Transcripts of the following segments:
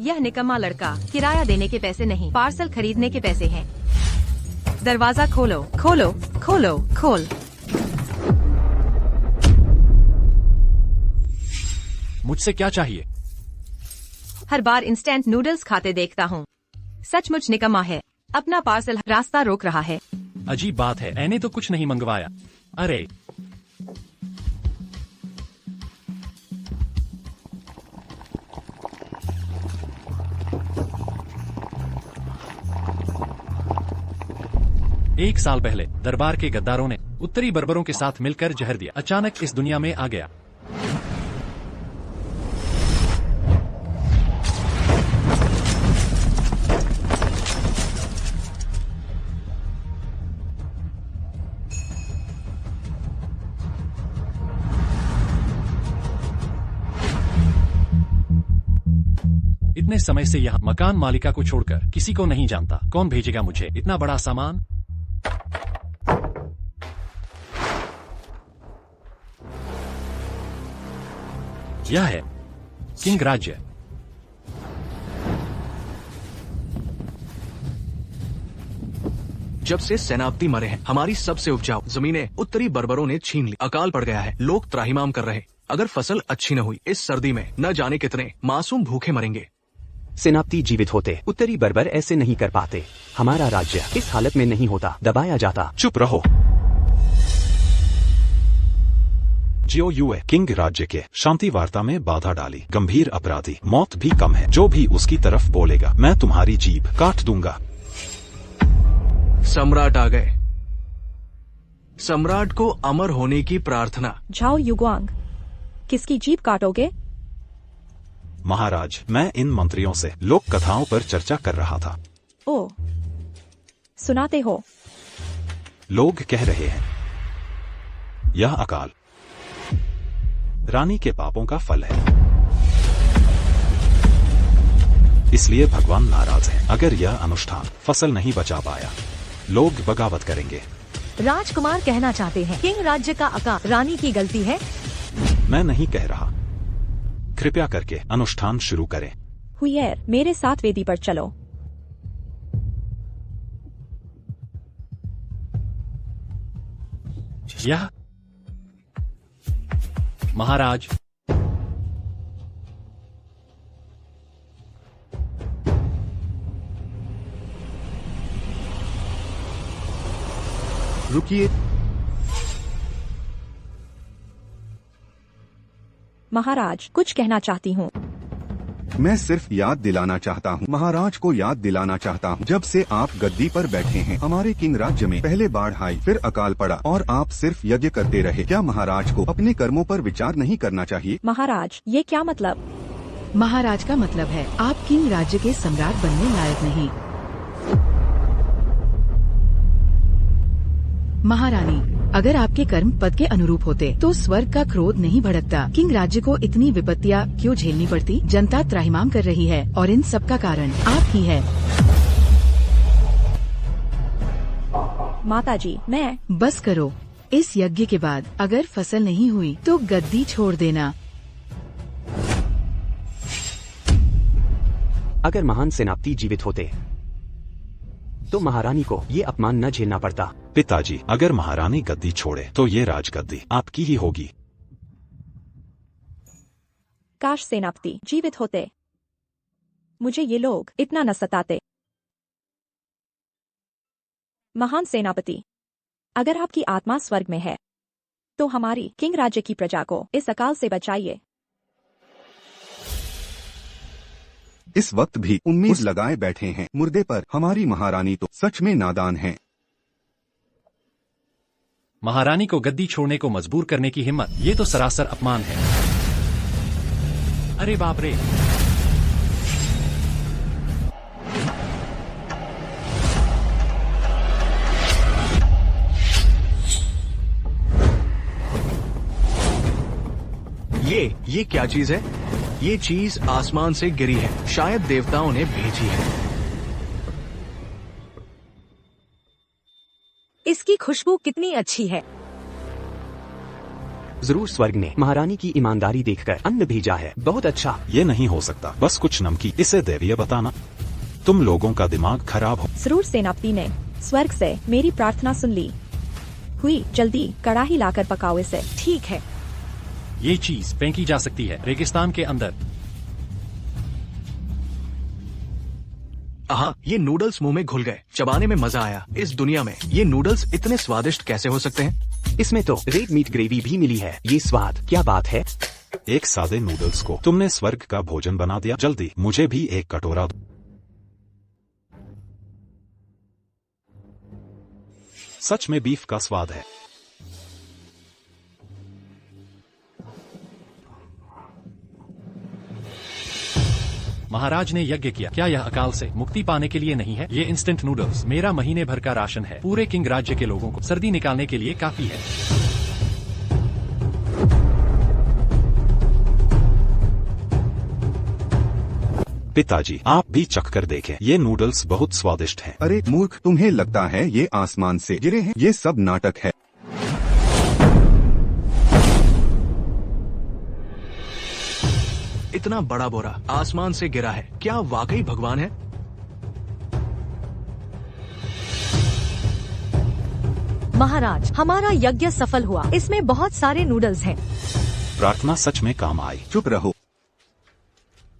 यह निकम्मा लड़का किराया देने के पैसे नहीं, पार्सल खरीदने के पैसे हैं। दरवाजा खोलो, खोलो, खोलो, खोल। मुझसे क्या चाहिए? हर बार इंस्टेंट नूडल्स खाते देखता हूँ। सचमुच निकम्मा है। अपना पार्सल रास्ता रोक रहा है। अजीब बात है, मैंने तो कुछ नहीं मंगवाया। अरे एक साल पहले दरबार के गद्दारों ने उत्तरी बर्बरों के साथ मिलकर जहर दिया। अचानक इस दुनिया में आ गया। इतने समय से यहाँ मकान मालिका को छोड़कर किसी को नहीं जानता। कौन भेजेगा मुझे इतना बड़ा सामान? यह है किंग राज्य। जब से सेनापति मरे हैं, हमारी सबसे उपजाऊ जमीनें उत्तरी बर्बरों ने छीन ली। अकाल पड़ गया है, लोग त्राहिमाम कर रहे। अगर फसल अच्छी न हुई, इस सर्दी में न जाने कितने मासूम भूखे मरेंगे। सेनापति जीवित होते उत्तरी बर्बर ऐसे नहीं कर पाते। हमारा राज्य इस हालत में नहीं होता, दबाया जाता। चुप रहो। जियो युए किंग राज्य के शांति वार्ता में बाधा डाली। गंभीर अपराधी, मौत भी कम है। जो भी उसकी तरफ बोलेगा मैं तुम्हारी जीभ काट दूंगा। सम्राट आ गए। सम्राट को अमर होने की प्रार्थना। झाओ युगवांग, किसकी जीभ काटोगे? महाराज, मैं इन मंत्रियों से लोक कथाओं पर चर्चा कर रहा था। ओ, सुनाते हो? लोग कह रहे हैं यह अकाल रानी के पापों का फल है, इसलिए भगवान नाराज हैं। अगर यह अनुष्ठान फसल नहीं बचा पाया, लोग बगावत करेंगे। राजकुमार कहना चाहते हैं किंग राज्य का अकाल रानी की गलती है। मैं नहीं कह रहा। कृपया करके अनुष्ठान शुरू करें। हुईर, मेरे साथ वेदी पर चलो। यह महाराज, रुकिए। महाराज, कुछ कहना चाहती हूँ। मैं सिर्फ याद दिलाना चाहता हूँ, महाराज को याद दिलाना चाहता हूँ। जब से आप गद्दी पर बैठे हैं, हमारे किंग राज्य में पहले बाढ़ आई, फिर अकाल पड़ा और आप सिर्फ यज्ञ करते रहे। क्या महाराज को अपने कर्मों पर विचार नहीं करना चाहिए? महाराज, ये क्या मतलब? महाराज का मतलब है आप किंग राज्य के सम्राट बनने लायक नहीं। महारानी, अगर आपके कर्म पद के अनुरूप होते तो स्वर्ग का क्रोध नहीं भड़कता। किंग राज्य को इतनी विपत्तियां क्यों झेलनी पड़ती? जनता त्राहिमाम कर रही है और इन सब का कारण आप ही है। माताजी, मैं बस करो। इस यज्ञ के बाद अगर फसल नहीं हुई तो गद्दी छोड़ देना। अगर महान सेनापति जीवित होते तो महारानी को ये अपमान न झेलना पड़ता। पिताजी, अगर महारानी गद्दी छोड़े तो ये राजगद्दी आपकी ही होगी। काश सेनापति जीवित होते, मुझे ये लोग इतना न सताते। महान सेनापति, अगर आपकी आत्मा स्वर्ग में है तो हमारी किंग राज्य की प्रजा को इस अकाल से बचाइए। इस वक्त भी उम्मीद लगाए बैठे हैं मुर्दे पर। हमारी महारानी तो सच में नादान है। महारानी को गद्दी छोड़ने को मजबूर करने की हिम्मत, ये तो सरासर अपमान है। अरे बाप रे! ये क्या चीज है? ये चीज आसमान से गिरी है, शायद देवताओं ने भेजी है। इसकी खुशबू कितनी अच्छी है। जरूर स्वर्ग ने महारानी की ईमानदारी देखकर अन्न भेजा है। बहुत अच्छा। ये नहीं हो सकता, बस कुछ नमकीन। इसे दैवीय बताना। तुम लोगों का दिमाग खराब हो। जरूर सेनापति ने स्वर्ग से मेरी प्रार्थना सुन ली हुई। जल्दी कड़ाही लाकर पकाओ इसे। ठीक है। ये चीज फेंकी जा सकती है रेगिस्तान के अंदर। हाँ, ये नूडल्स मुंह में घुल गए। चबाने में मजा आया। इस दुनिया में ये नूडल्स इतने स्वादिष्ट कैसे हो सकते हैं? इसमें तो रेड मीट ग्रेवी भी मिली है। ये स्वाद क्या बात है। एक सादे नूडल्स को तुमने स्वर्ग का भोजन बना दिया। जल्दी मुझे भी एक कटोरा दो। सच में बीफ का स्वाद है। महाराज ने यज्ञ किया। क्या यह अकाल से मुक्ति पाने के लिए नहीं है? ये इंस्टेंट नूडल्स मेरा महीने भर का राशन है। पूरे किंग राज्य के लोगों को सर्दी निकालने के लिए काफी है। पिताजी, आप भी चख कर देखें। ये नूडल्स बहुत स्वादिष्ट हैं। अरे मूर्ख, तुम्हें लगता है ये आसमान से गिरे हैं? ये सब नाटक है। इतना बड़ा बोरा आसमान से गिरा है। क्या वाकई भगवान है? महाराज, हमारा यज्ञ सफल हुआ। इसमें बहुत सारे नूडल्स हैं। प्रार्थना सच में काम आई। चुप रहो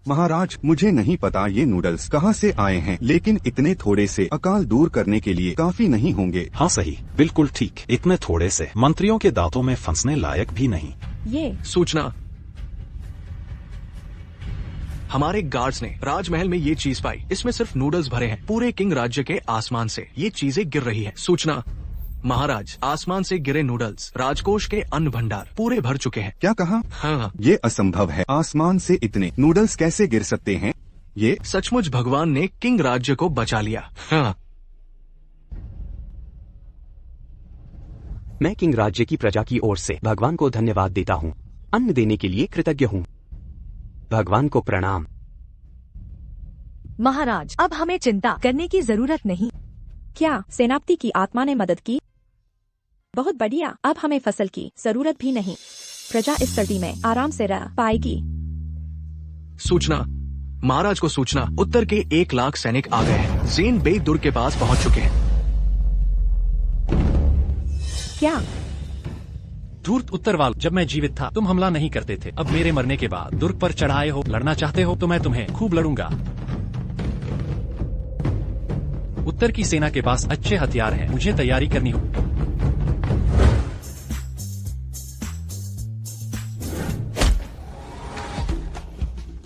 महाराज, मुझे नहीं पता ये नूडल्स कहाँ से आए हैं, लेकिन इतने थोड़े से अकाल दूर करने के लिए काफी नहीं होंगे। हाँ सही, बिल्कुल ठीक। इतने थोड़े से मंत्रियों के दांतों में फंसने लायक भी नहीं। ये सूचना, हमारे गार्ड्स ने राजमहल में ये चीज पाई। इसमें सिर्फ नूडल्स भरे हैं। पूरे किंग राज्य के आसमान से ये चीजें गिर रही है। सूचना, महाराज, आसमान से गिरे नूडल्स राजकोष के अन्न भंडार पूरे भर चुके हैं। क्या कहा? हाँ, ये असंभव है। आसमान से इतने नूडल्स कैसे गिर सकते हैं? ये सचमुच भगवान ने किंग राज्य को बचा लिया। हाँ। मैं किंग राज्य की प्रजा की ओर से भगवान को धन्यवाद देता हूँ। अन्न देने के लिए कृतज्ञ हूँ। भगवान को प्रणाम। महाराज, अब हमें चिंता करने की जरूरत नहीं। क्या सेनापति की आत्मा ने मदद की? बहुत बढ़िया। अब हमें फसल की जरूरत भी नहीं। प्रजा इस सर्दी में आराम से रह पाएगी। सूचना, महाराज को सूचना, उत्तर के 1 लाख सैनिक आ गए हैं। ज़ेन बेई दुर्ग के पास पहुंच चुके हैं। क्या? धूर्त उत्तर वाल, जब मैं जीवित था तुम हमला नहीं करते थे। अब मेरे मरने के बाद दुर्ग पर चढ़ाए हो। लड़ना चाहते हो तो मैं तुम्हें खूब लड़ूंगा। उत्तर की सेना के पास अच्छे हथियार हैं। मुझे तैयारी करनी हो।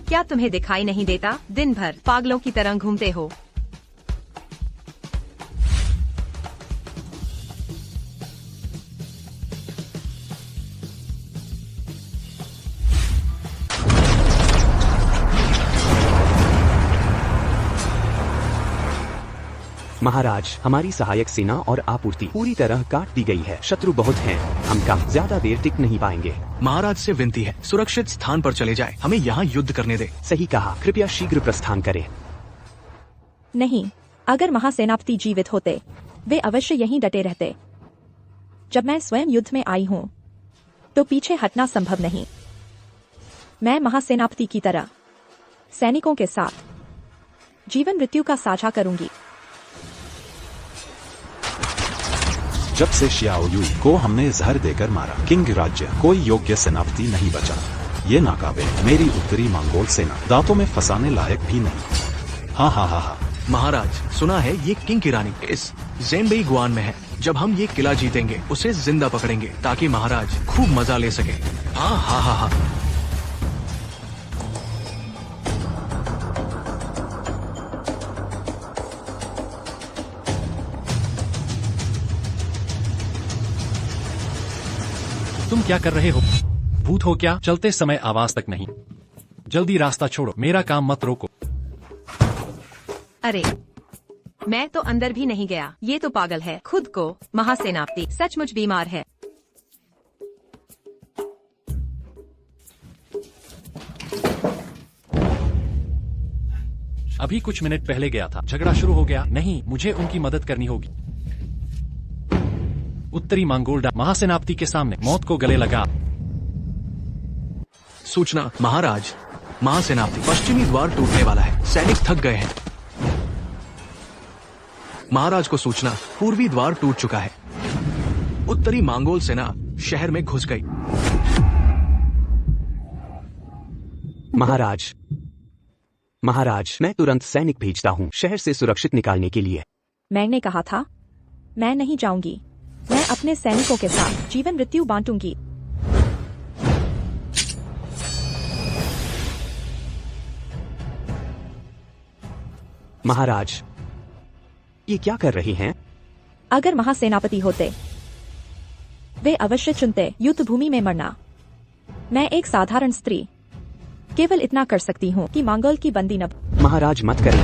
क्या तुम्हें दिखाई नहीं देता? दिन भर पागलों की तरह घूमते हो। महाराज, हमारी सहायक सेना और आपूर्ति पूरी तरह काट दी गई है। शत्रु बहुत हैं। हम कम ज्यादा देर टिक नहीं पाएंगे। महाराज से विनती है, सुरक्षित स्थान पर चले जाए। हमें यहाँ युद्ध करने दे। सही कहा। कृपया शीघ्र प्रस्थान करें। नहीं, अगर महासेनापति जीवित होते वे अवश्य यहीं डटे रहते। जब मैं स्वयं युद्ध में आई हूँ तो पीछे हटना संभव नहीं। मैं महासेनापति की तरह सैनिकों के साथ जीवन मृत्यु का साझा करूंगी। जब से शियाओ युई को हमने जहर देकर मारा, किंग राज्य कोई योग्य सेनापति नहीं बचा। ये नाकाबिल मेरी उत्तरी मंगोल सेना दांतों में फंसाने लायक भी नहीं। हाँ हाँ हाँ हाँ। महाराज, सुना है ये किंग की रानी इस ज़ेनबेई गुआन में है। जब हम ये किला जीतेंगे उसे जिंदा पकड़ेंगे ताकि महाराज खूब मजा ले सके। हाँ हाँ हाँ हाँ। तुम क्या कर रहे हो? भूत हो क्या? चलते समय आवाज तक नहीं। जल्दी रास्ता छोड़ो। मेरा काम मत रोको। अरे, मैं तो अंदर भी नहीं गया। ये तो पागल है। खुद को महासेनापति सचमुच बीमार है। अभी कुछ मिनट पहले गया था। झगड़ा शुरू हो गया। नहीं, मुझे उनकी मदद करनी होगी। उत्तरी मंगोल महासेनापति के सामने मौत को गले लगा। सूचना महाराज, महासेनापति, पश्चिमी द्वार टूटने वाला है, सैनिक थक गए हैं। महाराज को सूचना, पूर्वी द्वार टूट चुका है। उत्तरी मंगोल सेना शहर में घुस गई। महाराज, महाराज, मैं तुरंत सैनिक भेजता हूँ शहर से सुरक्षित निकालने के लिए। मैंने कहा था मैं नहीं जाऊंगी। मैं अपने सैनिकों के साथ जीवन मृत्यु बांटूंगी। महाराज, ये क्या कर रही हैं? अगर महासेनापति होते वे अवश्य चुनते युद्ध भूमि में मरना। मैं एक साधारण स्त्री केवल इतना कर सकती हूँ कि मंगोल की बंदी न। महाराज मत करें।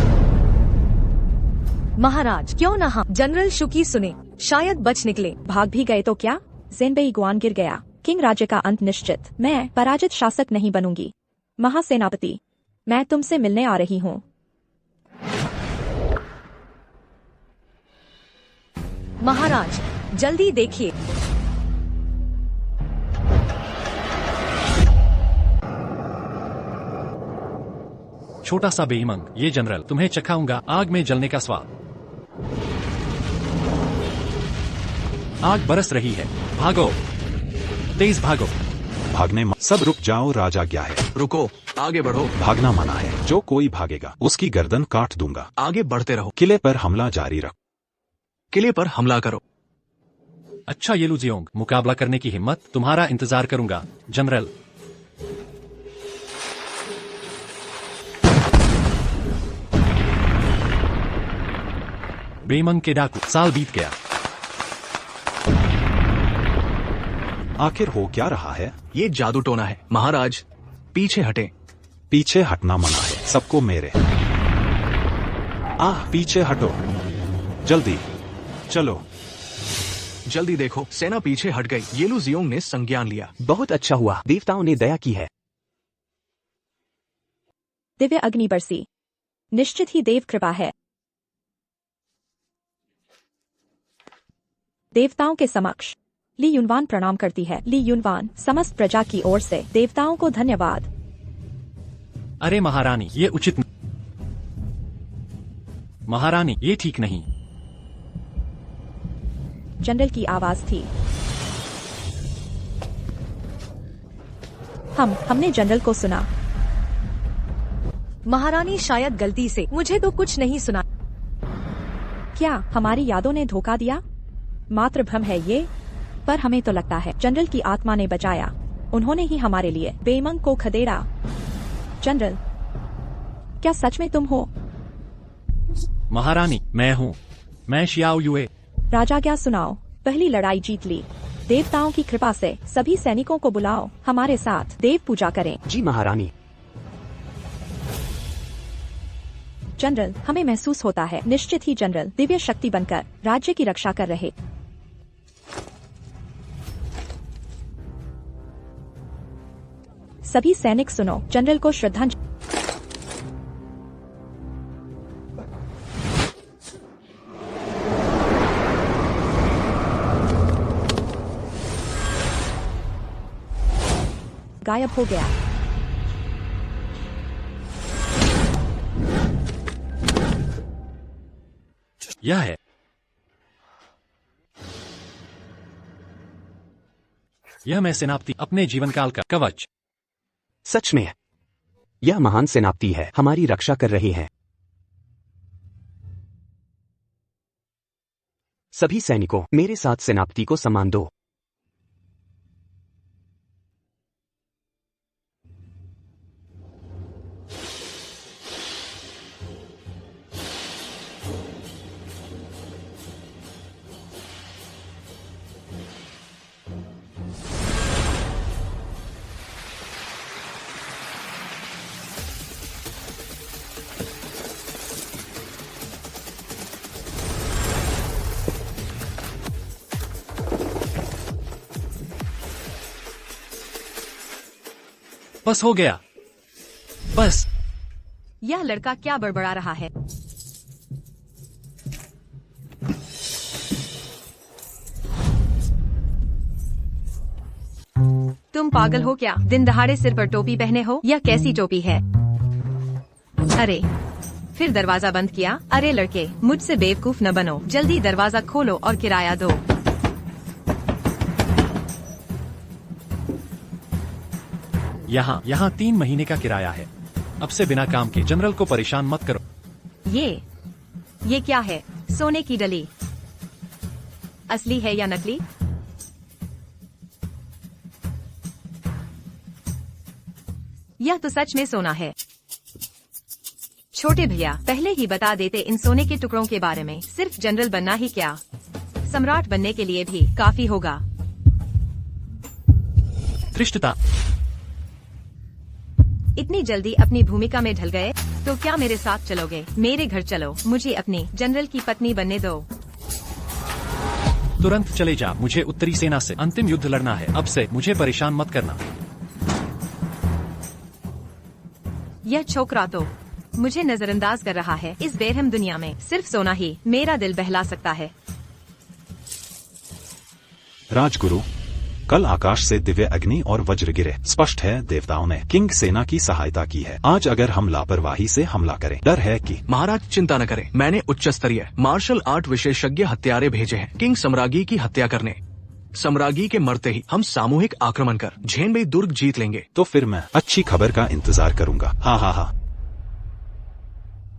महाराज क्यों ना हम जनरल शुकी सुने, शायद बच निकले। भाग भी गए तो क्या? ज़ेनबेई गुआन गिर गया। किंग राज्य का अंत निश्चित। मैं पराजित शासक नहीं बनूंगी। महासेनापति, मैं तुमसे मिलने आ रही हूँ। महाराज जल्दी देखिए। छोटा सा बेईमान, ये जनरल, तुम्हें चखाऊंगा आग में जलने का स्वाद। आग बरस रही है, भागो, तेज भागो। सब रुक जाओ, राजा क्या है? रुको, आगे बढ़ो। भागना मना है। जो कोई भागेगा उसकी गर्दन काट दूंगा। आगे बढ़ते रहो। किले पर हमला जारी रख। किले पर हमला करो। अच्छा येलुजियोंग, मुकाबला करने की हिम्मत? तुम्हारा इंतजार करूंगा जनरल। बेईमान के डाकू, साल बीत गया। आखिर हो क्या रहा है? ये जादू टोना है। महाराज पीछे हटे। पीछे हटना मना है सबको मेरे। पीछे हटो, जल्दी चलो। जल्दी देखो, सेना पीछे हट गई। येलुजियोंग ने संज्ञान लिया। बहुत अच्छा हुआ, देवताओं ने दया की है। दिव्य अग्नि बरसी। निश्चित ही देव कृपा है। देवताओं के समक्ष ली युनवान प्रणाम करती है। ली युनवान, समस्त प्रजा की ओर से देवताओं को धन्यवाद। अरे महारानी, ये उचित महारानी, ये ठीक नहीं। जनरल की आवाज थी। हमने जनरल को सुना। महारानी शायद गलती से, मुझे तो कुछ नहीं सुना। क्या हमारी यादों ने धोखा दिया? मात्र भ्रम है ये, पर हमें तो लगता है जनरल की आत्मा ने बचाया। उन्होंने ही हमारे लिए बेईमान को खदेड़ा। जनरल, क्या सच में तुम हो? महारानी, मैं हूँ। मैं शियाओ युए। राजा क्या सुनाओ, पहली लड़ाई जीत ली। देवताओं की कृपा से सभी सैनिकों को बुलाओ, हमारे साथ देव पूजा करें। जी महारानी। जनरल, हमें महसूस होता है निश्चित ही जनरल दिव्य शक्ति बनकर राज्य की रक्षा कर रहे। सभी सैनिक सुनो, जनरल को श्रद्धांजलि। गायब हो गया। यह है। यह मैं सेनापति, अपने जीवन काल का कवच। सच में यह महान सेनापति है, हमारी रक्षा कर रहे हैं। सभी सैनिकों, मेरे साथ सेनापति को सम्मान दो। बस हो गया, बस। यह लड़का क्या बड़बड़ा रहा है? तुम तुम पागल हो क्या? दिन दहाड़े सिर पर टोपी पहने हो? यह कैसी टोपी है? अरे फिर दरवाजा बंद किया? अरे लड़के, मुझसे बेवकूफ न बनो, जल्दी दरवाजा खोलो और किराया दो। यहाँ 3 महीने का किराया है। अब से बिना काम के जनरल को परेशान मत करो। ये क्या है? सोने की डली असली है या नकली? यह तो सच में सोना है। छोटे भैया, पहले ही बता देते इन सोने के टुकड़ों के बारे में। सिर्फ जनरल बनना ही क्या, सम्राट बनने के लिए भी काफी होगा। धृष्टता, इतनी जल्दी अपनी भूमिका में ढल गए? तो क्या मेरे साथ चलोगे? मेरे घर चलो, मुझे अपनी जनरल की पत्नी बनने दो। तुरंत चले जा, मुझे उत्तरी सेना से अंतिम युद्ध लड़ना है। अब से मुझे परेशान मत करना। यह छोकरा तो मुझे नजरअंदाज कर रहा है। इस बेरहम दुनिया में सिर्फ सोना ही मेरा दिल बहला सकता है। राजगुरु, कल आकाश से दिव्य अग्नि और वज्र गिरे। स्पष्ट है देवताओं ने किंग सेना की सहायता की है। आज अगर हम लापरवाही से हमला करें, डर है कि महाराज चिंता न करें, मैंने उच्च स्तरीय मार्शल आर्ट विशेषज्ञ हत्यारे भेजे हैं किंग सम्रागी की हत्या करने। सम्रागी के मरते ही हम सामूहिक आक्रमण कर झेनबेई दुर्ग जीत लेंगे। तो फिर मैं अच्छी खबर का इंतजार करूंगा। हाँ।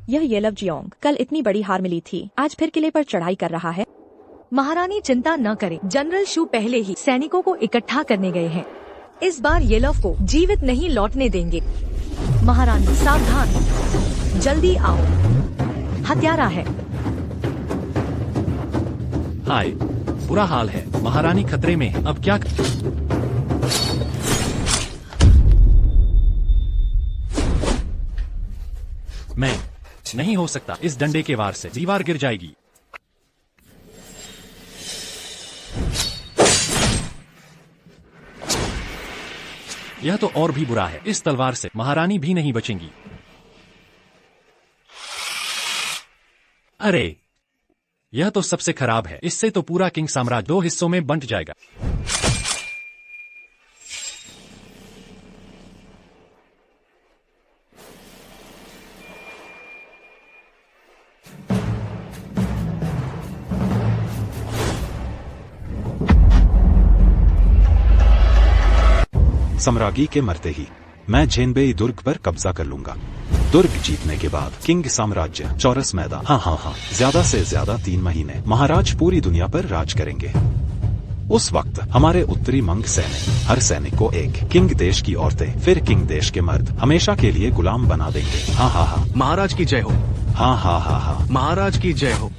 यह येलव जियोंग कल इतनी बड़ी हार मिली थी, आज फिर किले पर चढ़ाई कर रहा है। महारानी चिंता न करें, जनरल शू पहले ही सैनिकों को इकट्ठा करने गए हैं। इस बार येलव को जीवित नहीं लौटने देंगे। महारानी सावधान, जल्दी आओ, हत्यारा है। हाय, बुरा हाल है, महारानी खतरे में है। अब क्या? मैं नहीं हो सकता, इस डंडे के वार से दीवार गिर जाएगी। यह तो और भी बुरा है, इस तलवार से महारानी भी नहीं बचेंगी। अरे यह तो सबसे खराब है, इससे तो पूरा किंग साम्राज्य 2 हिस्सों में बंट जाएगा। सम्रागी के मरते ही मैं झेनबेई दुर्ग पर कब्जा कर लूंगा। दुर्ग जीतने के बाद किंग साम्राज्य चौरस मैदान। हाँ, ज्यादा से ज्यादा 3 महीने महाराज पूरी दुनिया पर राज करेंगे। उस वक्त हमारे उत्तरी मंग सैनिक हर सैनिक को एक किंग देश की औरतें, फिर किंग देश के मर्द हमेशा के लिए गुलाम बना देंगे। हाँ। महाराज की जय हो। हाँ। महाराज की जय हो।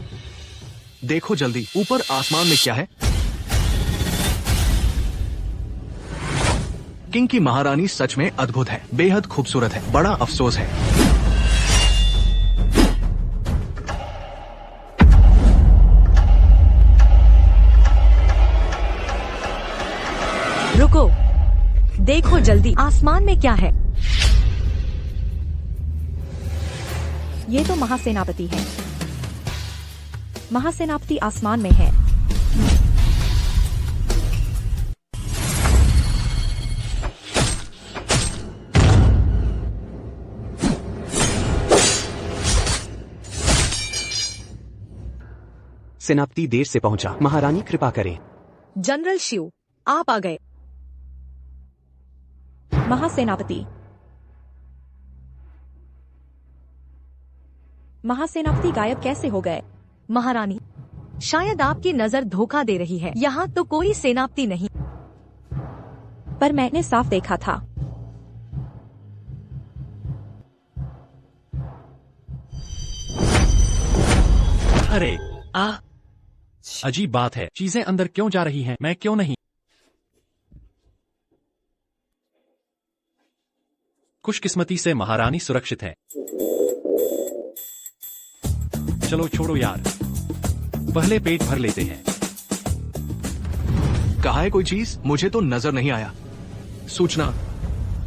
देखो जल्दी, ऊपर आसमान में क्या है? किंग की महारानी सच में अद्भुत है, बेहद खूबसूरत है। बड़ा अफसोस है। रुको, देखो जल्दी, आसमान में क्या है? ये तो महासेनापति है। महासेनापति आसमान में है। सेनापति देर से पहुंचा, महारानी कृपा करें। जनरल शिव, आप आ गए। महासेनापति गायब कैसे हो गए? महारानी, शायद आपकी नजर धोखा दे रही है। यहाँ तो कोई सेनापति नहीं। पर मैंने साफ देखा था। अरे अजीब बात है, चीजें अंदर क्यों जा रही हैं, मैं क्यों नहीं? खुशकिस्मती से महारानी सुरक्षित है। चलो छोड़ो यार, पहले पेट भर लेते हैं। कहा है कोई चीज? मुझे तो नजर नहीं आया। सूचना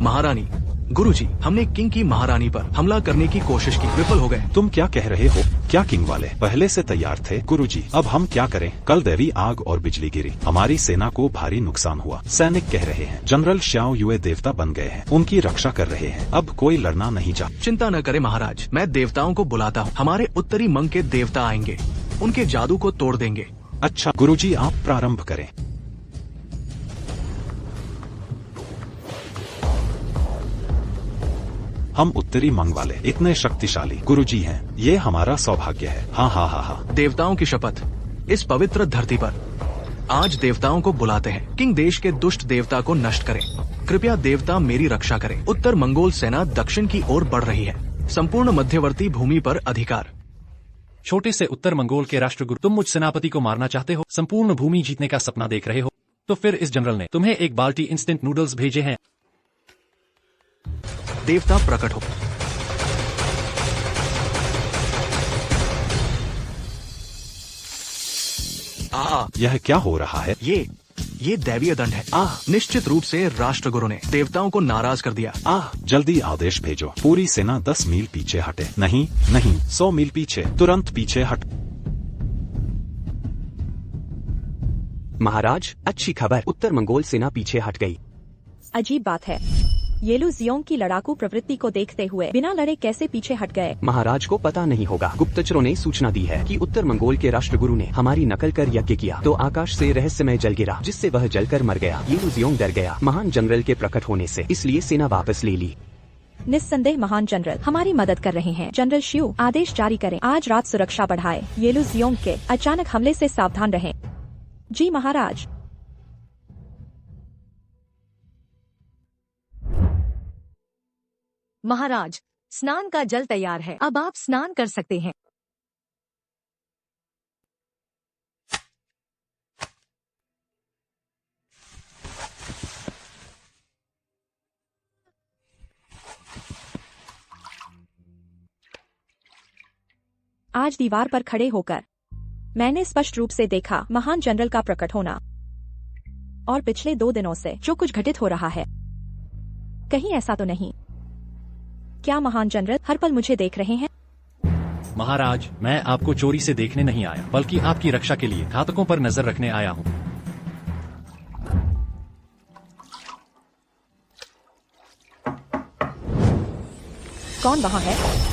महारानी, गुरुजी, हमने किंग की महारानी पर हमला करने की कोशिश की, विफल हो गए। तुम क्या कह रहे हो? क्या किंग वाले पहले से तैयार थे? गुरुजी, अब हम क्या करें? कल देवी आग और बिजली गिरी, हमारी सेना को भारी नुकसान हुआ। सैनिक कह रहे हैं जनरल श्याओ युए देवता बन गए हैं, उनकी रक्षा कर रहे हैं, अब कोई लड़ना नहीं चाहता। चिंता न करें महाराज, मैं देवताओं को बुलाता हूँ। हमारे उत्तरी मंग के देवता आएंगे, उनके जादू को तोड़ देंगे। अच्छा गुरुजी, आप प्रारंभ करें। हम उत्तरी मंग वाले इतने शक्तिशाली गुरुजी हैं, ये हमारा सौभाग्य है। हाँ हाँ हाँ हाँ। देवताओं की शपथ, इस पवित्र धरती पर आज देवताओं को बुलाते हैं। किंग देश के दुष्ट देवता को नष्ट करें। कृपया देवता मेरी रक्षा करें। उत्तर मंगोल सेना दक्षिण की ओर बढ़ रही है। संपूर्ण मध्यवर्ती भूमि पर अधिकार। छोटे से उत्तर मंगोल के राष्ट्रगुरु, तुम मुझ सेनापति को मारना चाहते हो? संपूर्ण भूमि जीतने का सपना देख रहे हो? तो फिर इस जनरल ने तुम्हें एक बाल्टी इंस्टेंट नूडल्स भेजे हैं। देवता प्रकट हो। यह क्या हो रहा है? ये दैवीय दंड है। निश्चित रूप से राष्ट्रगुरु ने देवताओं को नाराज कर दिया। जल्दी आदेश भेजो, पूरी सेना 10 मील पीछे हटे। नहीं नहीं, 100 मील पीछे, तुरंत पीछे हट। महाराज, अच्छी खबर, उत्तर मंगोल सेना पीछे हट गई। अजीब बात है, येलू जियोंग की लड़ाकू प्रवृत्ति को देखते हुए बिना लड़े कैसे पीछे हट गए? महाराज को पता नहीं होगा। गुप्तचरों ने सूचना दी है कि उत्तर मंगोल के राष्ट्रगुरु ने हमारी नकल कर यज्ञ किया, तो आकाश से रहस्यमय जल गिरा, जिससे वह जलकर मर गया। येलू जियोंग डर गया महान जनरल के प्रकट होने से, इसलिए सेना वापस ले ली। निस्संदेह महान जनरल हमारी मदद कर रहे हैं। जनरल शिव, आदेश जारी करें, आज रात सुरक्षा बढ़ाए। येलू जियोंग के अचानक हमले से सावधान रहें। जी महाराज। महाराज, स्नान का जल तैयार है, अब आप स्नान कर सकते हैं। आज दीवार पर खड़े होकर मैंने स्पष्ट रूप से देखा महान जनरल का प्रकट होना, और पिछले 2 दिनों से जो कुछ घटित हो रहा है, कहीं ऐसा तो नहीं? क्या महान जनरल हर पल मुझे देख रहे हैं? महाराज, मैं आपको चोरी से देखने नहीं आया, बल्कि आपकी रक्षा के लिए घातकों पर नजर रखने आया हूँ। कौन वहाँ है?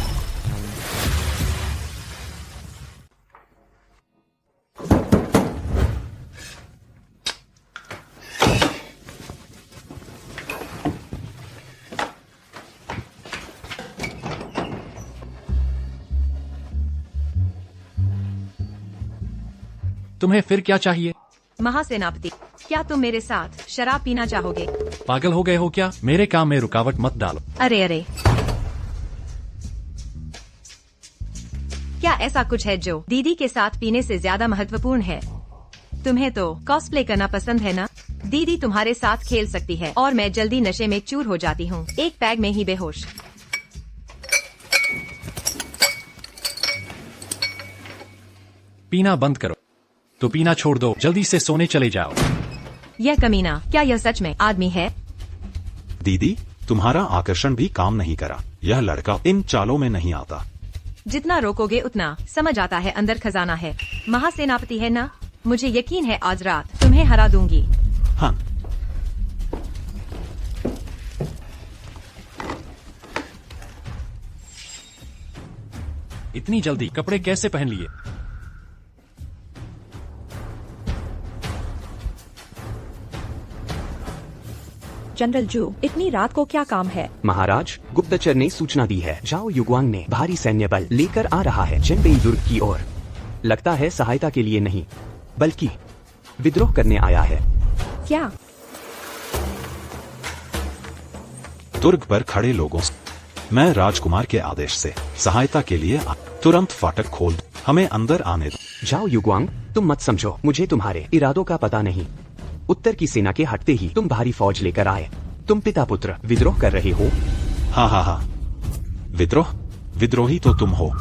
तुम्हें फिर क्या चाहिए? महासेनापति, क्या तुम मेरे साथ शराब पीना चाहोगे? पागल हो गए हो क्या? मेरे काम में रुकावट मत डालो। अरे अरे, क्या ऐसा कुछ है जो दीदी के साथ पीने से ज्यादा महत्वपूर्ण है? तुम्हें तो कॉस्प्ले करना पसंद है ना? दीदी तुम्हारे साथ खेल सकती है और मैं जल्दी नशे में चूर हो जाती हूँ, एक पैग में ही बेहोश। पीना बंद करो। तो पीना छोड़ दो, जल्दी से सोने चले जाओ। यह कमीना, क्या यह सच में आदमी है? दीदी, तुम्हारा आकर्षण भी काम नहीं करा। यह लड़का इन चालों में नहीं आता। जितना रोकोगे उतना समझ आता है अंदर खजाना है। महासेनापति है ना? मुझे यकीन है आज रात तुम्हें हरा दूंगी। हाँ। इतनी जल्दी कपड़े कैसे पहन लिए? जनरल जू, इतनी रात को क्या काम है? महाराज, गुप्तचर ने सूचना दी है, जाओ युगवांग ने भारी सैन्य बल लेकर आ रहा है चेनबेई दुर्ग की ओर। लगता है सहायता के लिए नहीं, बल्कि विद्रोह करने आया है। क्या? दुर्ग पर खड़े लोगों से मैं राजकुमार के आदेश से सहायता के लिए तुरंत फाटक खोल दो, हमें अंदर आने दो। जाओ युगवांग, तुम मत समझो, मुझे तुम्हारे इरादों का पता नहीं। उत्तर की सेना के हटते ही तुम भारी फौज लेकर आए। तुम पिता पुत्र विद्रोह कर रहे हो। हाँ हाँ हाँ, विद्रोह? विद्रोही तो तुम हो।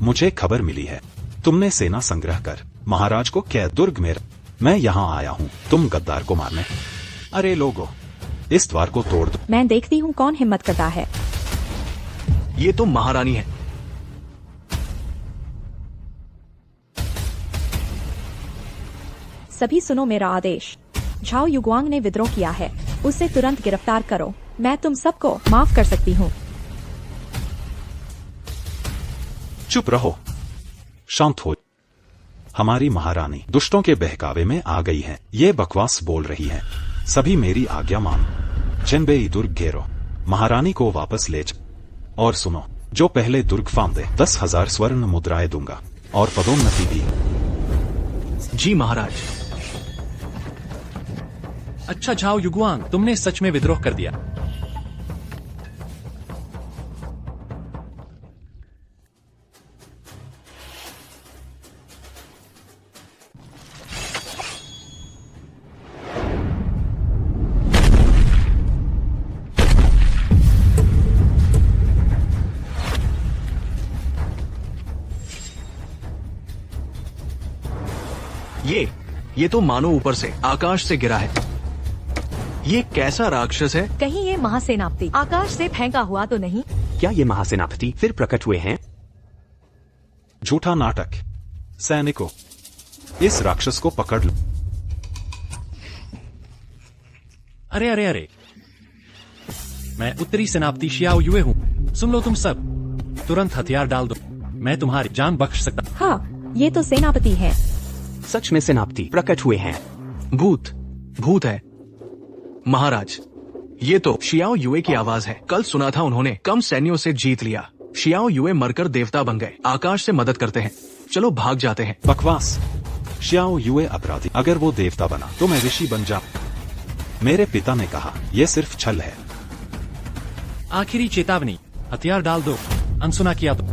मुझे खबर मिली है, तुमने सेना संग्रह कर महाराज को कैद दुर्ग में। मैं यहाँ आया हूँ तुम गद्दार को मारने। अरे लोगों, इस द्वार को तोड़ दो। मैं देखती हूँ कौन हिम्मत करता है। ये तो महारानी है। सभी सुनो मेरा आदेश। झाओ युगवांग ने विद्रोह किया है, उसे तुरंत गिरफ्तार करो। मैं तुम सबको माफ कर सकती हूँ। चुप रहो, शांत हो। हमारी महारानी दुष्टों के बहकावे में आ गई है, ये बकवास बोल रही है। सभी मेरी आज्ञा मानो। चेनबेई दुर्ग घेरो, महारानी को वापस ले जाओ। और सुनो, जो पहले दुर्ग फांदे 10,000 स्वर्ण मुद्राएं दूंगा और पदोन्नति भी। जी महाराज। अच्छा झाओ युगवांग, तुमने सच में विद्रोह कर दिया। ये तो मानो ऊपर से आकाश से गिरा है। ये कैसा राक्षस है? कहीं ये महासेनापति आकाश से फेंका हुआ तो नहीं? क्या ये महासेनापति फिर प्रकट हुए हैं? झूठा नाटक। सैनिकों, इस राक्षस को पकड़ लो। अरे अरे अरे, मैं उत्तरी सेनापति शियाओ युए हूँ। सुन लो तुम सब, तुरंत हथियार डाल दो, मैं तुम्हारी जान बख्श सकता। हाँ, ये तो सेनापति है। सच में सेनापति प्रकट हुए हैं। भूत है महाराज। ये तो शियाओ युए की आवाज है। कल सुना था उन्होंने कम सैन्यों से जीत लिया। शियाओ युए मरकर देवता बन गए, आकाश से मदद करते हैं। चलो भाग जाते हैं। बकवास। शियाओ युए अपराधी। अगर वो देवता बना तो मैं ऋषि बन जाऊं। मेरे पिता ने कहा यह सिर्फ छल है। आखिरी चेतावनी, हथियार डाल दो। अनसुना किया तो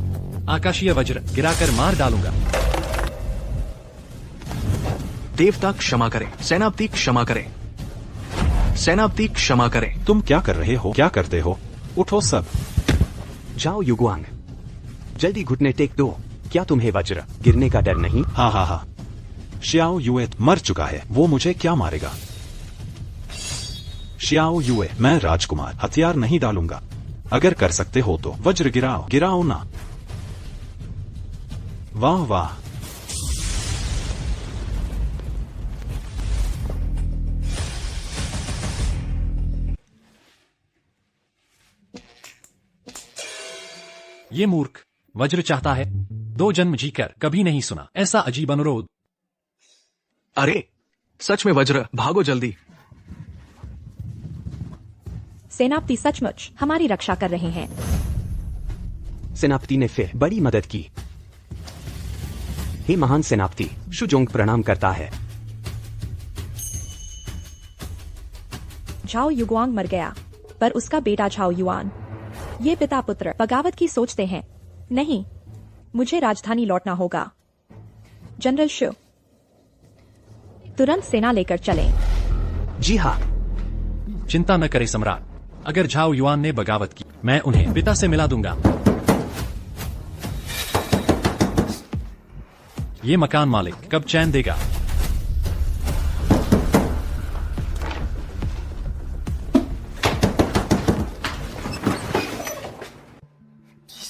आकाशीय वज्र गिराकर मार डालूंगा। देवता क्षमा करें, सेनापति क्षमा करें, सेनापति क्षमा करें। तुम क्या कर रहे हो? क्या करते हो? उठो सब। जाओ युगवांग, जल्दी घुटने टेक दो। क्या तुम्हें वज्र गिरने का डर नहीं? हाँ। शियाओ युए मर चुका है, वो मुझे क्या मारेगा? शियाओ युए, मैं राजकुमार, हथियार नहीं डालूंगा। अगर कर सकते हो तो वज्र गिराओ ना। वाह वाह। ये मूर्ख वज्र चाहता है। 2 जन्म जीकर कभी नहीं सुना ऐसा अजीब अनुरोध। अरे सच में वज्र, भागो जल्दी। सेनापति सचमुच हमारी रक्षा कर रहे हैं। सेनापति ने फिर बड़ी मदद की। हे महान सेनापति, शुजोंग प्रणाम करता है। झाओ युगवांग मर गया, पर उसका बेटा झाओ युआन, ये पिता पुत्र बगावत की सोचते हैं। नहीं, मुझे राजधानी लौटना होगा। जनरल शु, तुरंत सेना लेकर चलें। जी हाँ। चिंता न करे सम्राट, अगर झाओ युआन ने बगावत की, मैं उन्हें पिता से मिला दूंगा। ये मकान मालिक कब चैन देगा?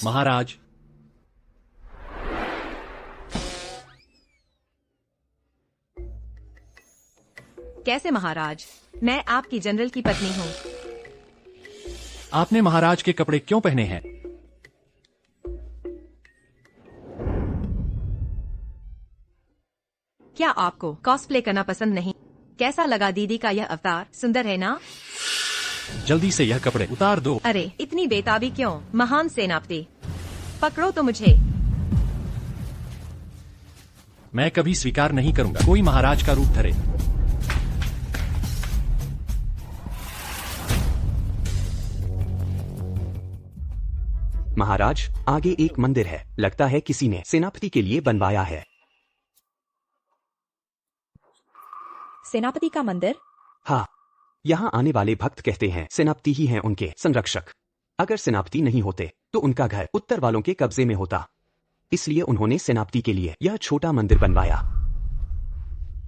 महाराज, कैसे महाराज? मैं आपकी जनरल की पत्नी हूँ। आपने महाराज के कपड़े क्यों पहने हैं? क्या आपको कॉस्प्ले करना पसंद नहीं? कैसा लगा दीदी का यह अवतार? सुंदर है ना? जल्दी से यह कपड़े उतार दो। अरे इतनी बेताबी क्यों? महान सेनापति, पकड़ो तो मुझे। मैं कभी स्वीकार नहीं करूंगा कोई महाराज का रूप धरे। महाराज, आगे एक मंदिर है, लगता है किसी ने सेनापति के लिए बनवाया है। सेनापति का मंदिर? हाँ, यहाँ आने वाले भक्त कहते हैं सेनापति ही हैं उनके संरक्षक। अगर सेनापति नहीं होते तो उनका घर उत्तर वालों के कब्जे में होता, इसलिए उन्होंने सेनापति के लिए यह छोटा मंदिर बनवाया।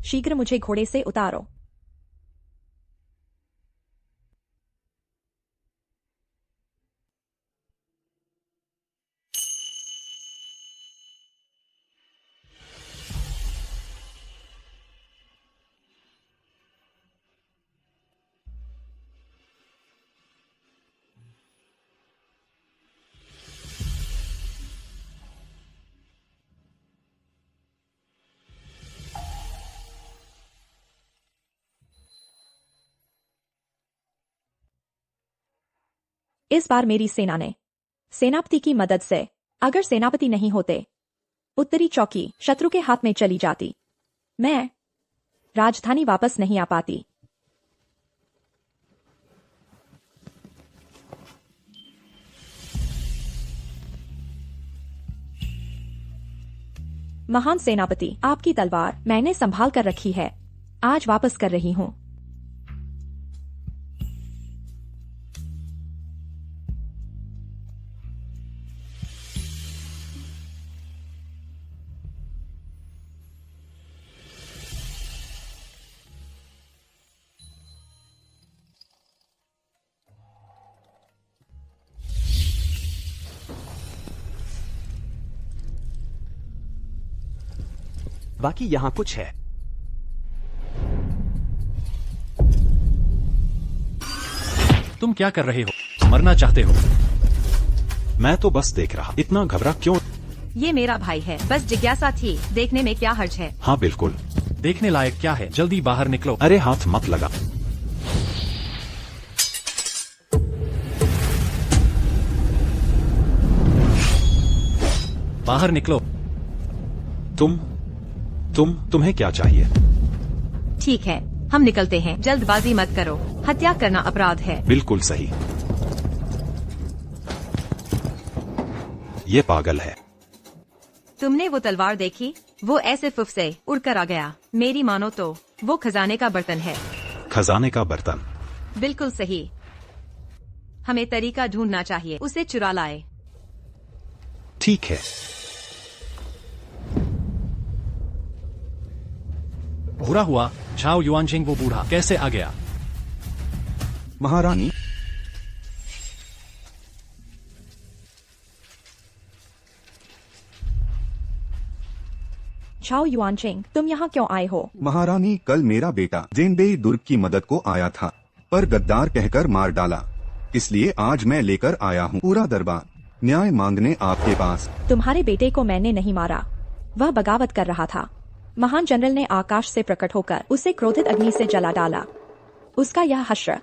शीघ्र मुझे घोड़े से उतारो। इस बार मेरी सेना ने सेनापति की मदद से, अगर सेनापति नहीं होते, उत्तरी चौकी शत्रु के हाथ में चली जाती, मैं राजधानी वापस नहीं आ पाती। महान सेनापति, आपकी तलवार मैंने संभाल कर रखी है, आज वापस कर रही हूं। बाकी यहाँ कुछ है। तुम क्या कर रहे हो? मरना चाहते हो? मैं तो बस देख रहा, इतना घबरा क्यों? ये मेरा भाई है, बस जिज्ञासा थी, देखने में क्या हर्ज है। हाँ बिल्कुल। देखने लायक क्या है? जल्दी बाहर निकलो। अरे हाथ मत लगा। बाहर निकलो। तुम्हें क्या चाहिए? ठीक है, हम निकलते हैं, जल्दबाजी मत करो, हत्या करना अपराध है। बिल्कुल सही। ये पागल है। तुमने वो तलवार देखी? वो ऐसे फुफ से उड़कर आ गया। मेरी मानो तो वो खजाने का बर्तन है। खजाने का बर्तन? बिल्कुल सही। हमें तरीका ढूंढना चाहिए, उसे चुरा लाए। ठीक है। बुरा हुआ, झाओ युआनजिंग वो बूढ़ा कैसे आ गया? महारानी, झाओ युआनचेंग, तुम यहाँ क्यों आए हो? महारानी, कल मेरा बेटा जेनबेई दुर्ग की मदद को आया था, पर गद्दार कहकर मार डाला, इसलिए आज मैं लेकर आया हूँ पूरा दरबार न्याय मांगने आपके पास। तुम्हारे बेटे को मैंने नहीं मारा, वह बगावत कर रहा था। महान जनरल ने आकाश से प्रकट होकर उसे क्रोधित अग्नि से जला डाला। उसका यह हश्र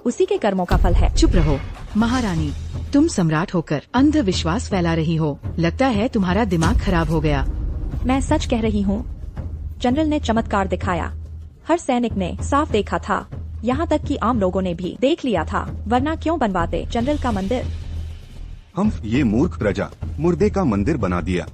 उसी के कर्मों का फल है। चुप रहो महारानी, तुम सम्राट होकर अंधविश्वास फैला रही हो। लगता है तुम्हारा दिमाग खराब हो गया। मैं सच कह रही हूँ, जनरल ने चमत्कार दिखाया। हर सैनिक ने साफ देखा था, यहाँ तक कि आम लोगों ने भी देख लिया था, वरना क्यों बनवाते जनरल का मंदिर? हम ये मूर्ख प्रजा मुर्दे का मंदिर बना दिया।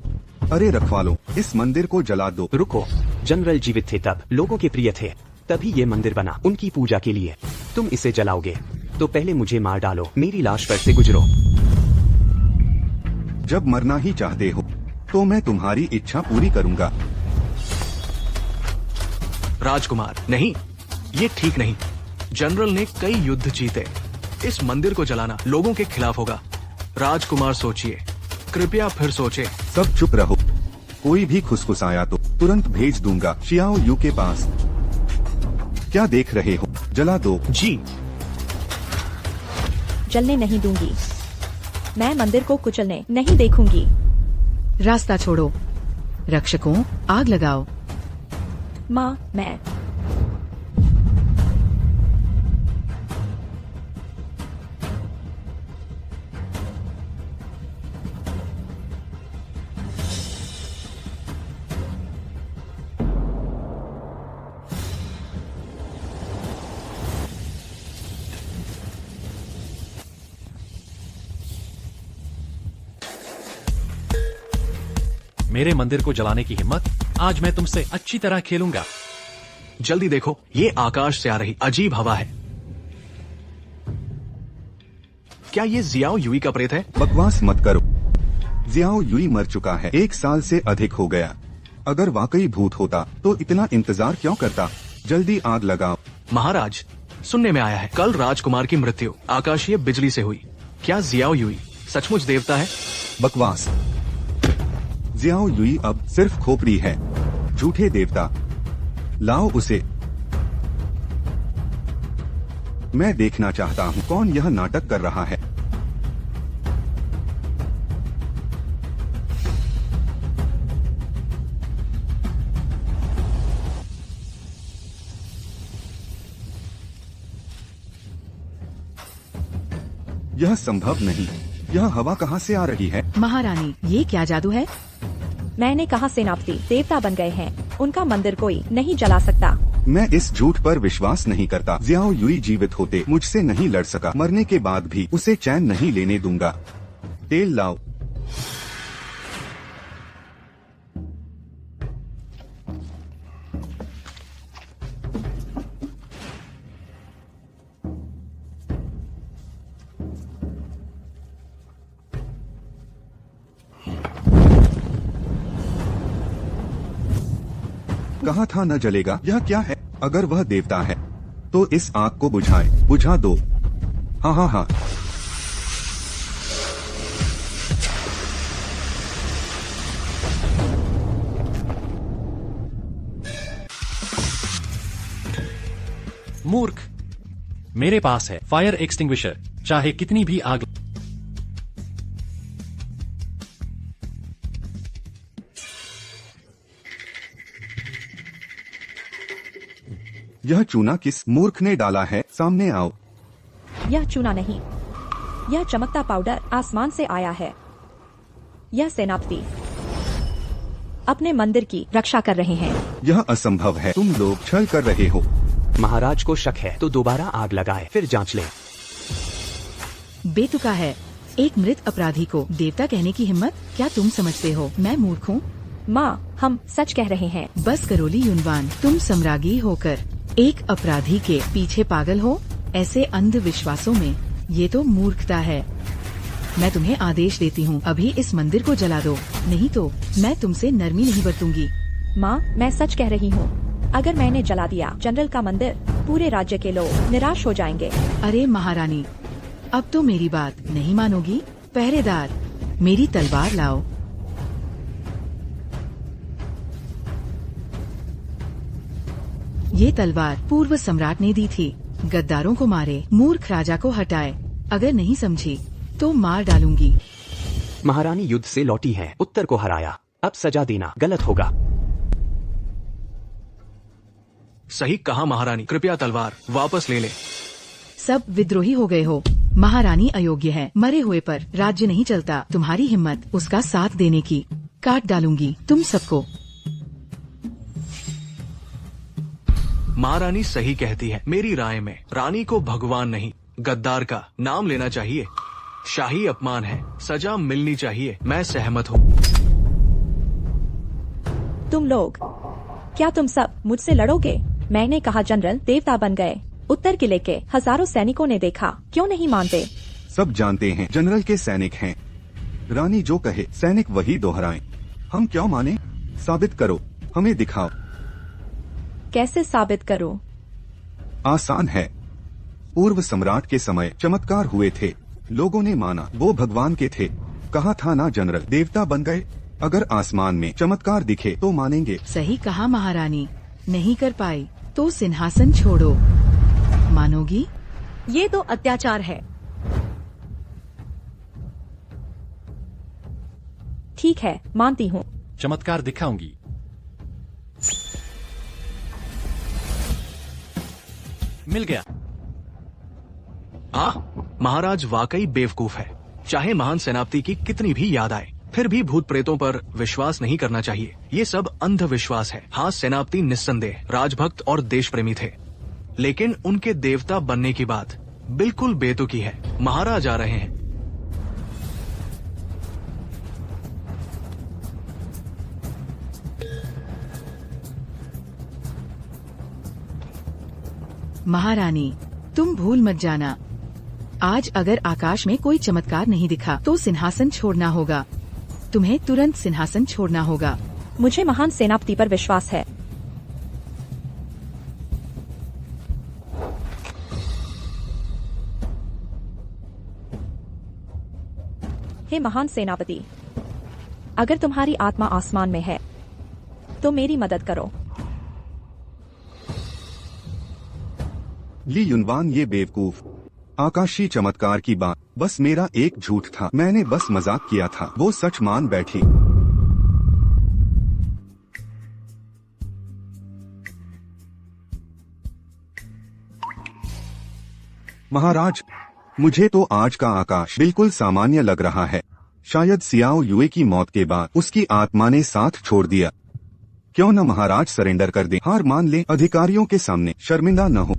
अरे रखवालों, इस मंदिर को जला दो। रुको, जनरल जीवित थे तब, लोगों के प्रिय थे, तभी ये मंदिर बना उनकी पूजा के लिए। तुम इसे जलाओगे तो पहले मुझे मार डालो, मेरी लाश पर से गुजरो। जब मरना ही चाहते हो तो मैं तुम्हारी इच्छा पूरी करूंगा। राजकुमार, नहीं, ये ठीक नहीं। जनरल ने कई युद्ध जीते, इस मंदिर को जलाना लोगों के खिलाफ होगा। राजकुमार सोचिए, कृपया फिर सोचे। सब चुप रहो, कोई भी खुसखुसाया तो तुरंत भेज दूंगा शियाओ यू के पास। क्या देख रहे हो, जला दो। जी। जलने नहीं दूंगी, मैं मंदिर को कुचलने नहीं देखूंगी। रास्ता छोड़ो, रक्षकों आग लगाओ। माँ, मैं मेरे मंदिर को जलाने की हिम्मत? आज मैं तुमसे अच्छी तरह खेलूंगा। जल्दी देखो, ये आकाश से आ रही अजीब हवा है। क्या ये जियाओ युई का प्रेत है? बकवास मत करो, जियाओ युई मर चुका है, 1 साल से अधिक हो गया। अगर वाकई भूत होता तो इतना इंतजार क्यों करता? जल्दी आग लगाओ। महाराज, सुनने में आया है कल राजकुमार की मृत्यु आकाशीय बिजली से हुई। क्या जियाओ युई सचमुच देवता है? बकवास, जियाओ युई अब सिर्फ खोपड़ी है, झूठे देवता। लाओ उसे। मैं देखना चाहता हूँ कौन यह नाटक कर रहा है। यह संभव नहीं। यह हवा कहाँ से आ रही है? महारानी, ये क्या जादू है? मैंने कहा सेनापति देवता बन गए हैं, उनका मंदिर कोई नहीं जला सकता। मैं इस झूठ पर विश्वास नहीं करता। जियाओ युई जीवित होते मुझसे नहीं लड़ सका, मरने के बाद भी उसे चैन नहीं लेने दूंगा। तेल लाओ। कहा था न जलेगा। यह क्या है? अगर वह देवता है तो इस आग को बुझाए। बुझा दो। हाँ हाँ हाँ। मूर्ख, मेरे पास है फायर एक्सटिंग्विशर, चाहे कितनी भी आग। यह चूना किस मूर्ख ने डाला है? सामने आओ। यह चूना नहीं, यह चमकता पाउडर आसमान से आया है। यह सेनापति अपने मंदिर की रक्षा कर रहे हैं। यह असंभव है। तुम लोग छल कर रहे हो। महाराज को शक है तो दोबारा आग लगाए, फिर जांच ले। बेतुका है। एक मृत अपराधी को देवता कहने की हिम्मत? क्या तुम समझते हो मैं मूर्ख हूँ? माँ, हम सच कह रहे हैं। बस करो ली युनवान, तुम सम्राज्ञी होकर एक अपराधी के पीछे पागल हो? ऐसे अंधविश्वासों में ये तो मूर्खता है। मैं तुम्हें आदेश देती हूँ, अभी इस मंदिर को जला दो, नहीं तो मैं तुमसे नरमी नहीं बरतूंगी। माँ, मैं सच कह रही हूँ। अगर मैंने जला दिया जनरल का मंदिर, पूरे राज्य के लोग निराश हो जाएंगे। अरे महारानी, अब तो मेरी बात नहीं मानोगी। पहरेदार, मेरी तलवार लाओ। ये तलवार पूर्व सम्राट ने दी थी। गद्दारों को मारे, मूर्ख राजा को हटाए। अगर नहीं समझी तो मार डालूंगी। महारानी युद्ध से लौटी है, उत्तर को हराया, अब सजा देना गलत होगा। सही कहा महारानी, कृपया तलवार वापस ले ले। सब विद्रोही हो गए हो। महारानी अयोग्य है। मरे हुए पर राज्य नहीं चलता। तुम्हारी हिम्मत उसका साथ देने की। काट डालूंगी तुम सबको। महारानी सही कहती है। मेरी राय में रानी को भगवान नहीं, गद्दार का नाम लेना चाहिए। शाही अपमान है, सजा मिलनी चाहिए। मैं सहमत हूँ। तुम लोग, क्या तुम सब मुझसे लड़ोगे? मैंने कहा जनरल देवता बन गए। उत्तर किले के हजारों सैनिकों ने देखा, क्यों नहीं मानते? सब जानते हैं जनरल के सैनिक हैं। रानी जो कहे सैनिक वही दोहराएं। हम क्यों माने? साबित करो, हमें दिखाओ। कैसे साबित करूं? आसान है। पूर्व सम्राट के समय चमत्कार हुए थे, लोगों ने माना वो भगवान के थे। कहा था ना जनरल देवता बन गए। अगर आसमान में चमत्कार दिखे तो मानेंगे। सही कहा महारानी। नहीं कर पाई तो सिंहासन छोड़ो। मानोगी? ये तो अत्याचार है। ठीक है, मानती हूँ। चमत्कार दिखाऊंगी। मिल गया। महाराज वाकई बेवकूफ है। चाहे महान सेनापति की कितनी भी याद आए, फिर भी भूत प्रेतों पर विश्वास नहीं करना चाहिए। ये सब अंधविश्वास है। हाँ, सेनापति निस्संदेह राजभक्त और देश प्रेमी थे, लेकिन उनके देवता बनने की बात बिल्कुल बेतुकी है। महाराज आ रहे हैं। महारानी, तुम भूल मत जाना, आज अगर आकाश में कोई चमत्कार नहीं दिखा तो सिंहासन छोड़ना होगा। तुम्हें तुरंत सिंहासन छोड़ना होगा। मुझे महान सेनापति पर विश्वास है। हे महान सेनापति, अगर तुम्हारी आत्मा आसमान में है तो मेरी मदद करो। ली युनवान, ये बेवकूफ। आकाशीय चमत्कार की बात बस मेरा एक झूठ था। मैंने बस मजाक किया था। वो सच मान बैठी। महाराज, मुझे तो आज का आकाश बिल्कुल सामान्य लग रहा है। शायद सियाओ युए की मौत के बाद उसकी आत्मा ने साथ छोड़ दिया। क्यों न महाराज सरेंडर कर दे, हार मान ले, अधिकारियों के सामने शर्मिंदा न हो।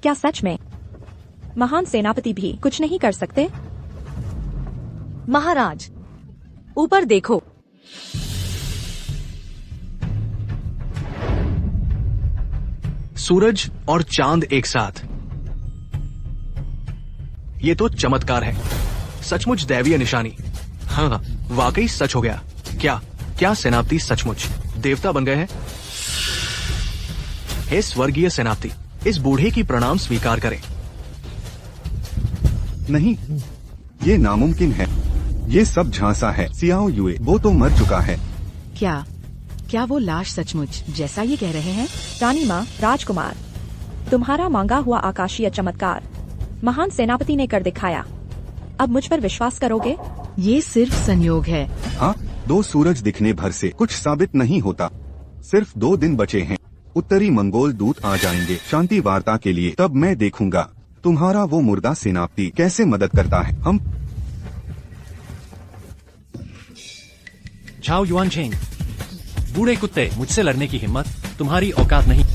क्या सच में महान सेनापति भी कुछ नहीं कर सकते? महाराज, ऊपर देखो। सूरज और चांद एक साथ, ये तो चमत्कार है, सचमुच दैवीय निशानी। हाँ, वाकई सच हो गया। क्या सेनापति सचमुच देवता बन गए हैं? हे स्वर्गीय सेनापति, इस बूढ़े की प्रणाम स्वीकार करें। नहीं, ये नामुमकिन है। ये सब झांसा है। सियाओ युए वो तो मर चुका है। क्या वो लाश सचमुच जैसा ये कह रहे हैं? रानी माँ, राजकुमार, तुम्हारा मांगा हुआ आकाशीय चमत्कार महान सेनापति ने कर दिखाया। अब मुझ पर विश्वास करोगे? ये सिर्फ संयोग है। हाँ, 2 सूरज दिखने भर से कुछ साबित नहीं होता। सिर्फ 2 दिन बचे हैं। उत्तरी मंगोल दूत आ जाएंगे शांति वार्ता के लिए। तब मैं देखूंगा तुम्हारा वो मुर्दा सेनापति कैसे मदद करता है। हम झाओ युआनचेंग, बूढ़े कुत्ते, मुझसे लड़ने की हिम्मत तुम्हारी औकात नहीं।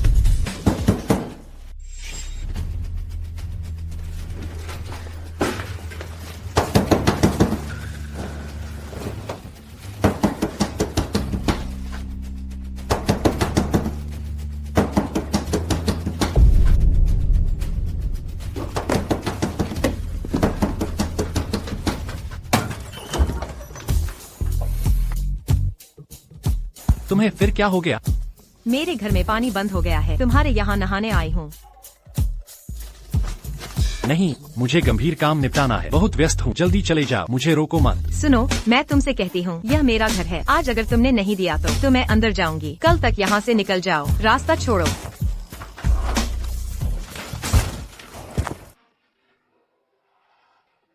तुम्हें फिर क्या हो गया? मेरे घर में पानी बंद हो गया है। तुम्हारे यहाँ नहाने आई हूँ। नहीं, मुझे गंभीर काम निपटाना है। बहुत व्यस्त हूँ, जल्दी चले जाओ, मुझे रोको मत। सुनो, मैं तुमसे कहती हूँ, यह मेरा घर है। आज अगर तुमने नहीं दिया तो मैं अंदर जाऊंगी। कल तक यहाँ से निकल जाओ, रास्ता छोड़ो।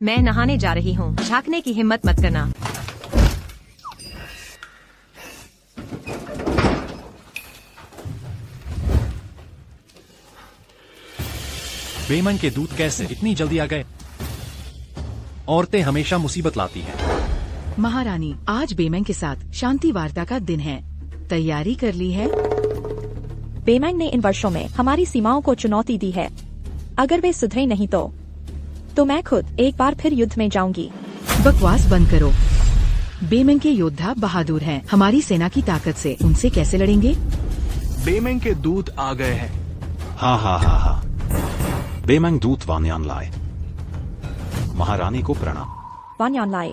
मैं नहाने जा रही हूँ, झांकने की हिम्मत मत करना। बेमन के दूत कैसे इतनी जल्दी आ गए? औरतें हमेशा मुसीबत लाती हैं। महारानी, आज बेमैंग के साथ शांति वार्ता का दिन है। तैयारी कर ली है? बेमैंग ने इन वर्षों में हमारी सीमाओं को चुनौती दी है। अगर वे सुधरे नहीं तो मैं खुद एक बार फिर युद्ध में जाऊंगी। बकवास बंद करो। बेमैंग के योद्धा बहादुर हैं। हमारी सेना की ताकत से उनसे कैसे लड़ेंगे? बेमैंग के दूत आ गए हैं। हाँ। बेमैंग दूत वान्यान लाए। महारानी को प्रणाम। वान्यान लाए,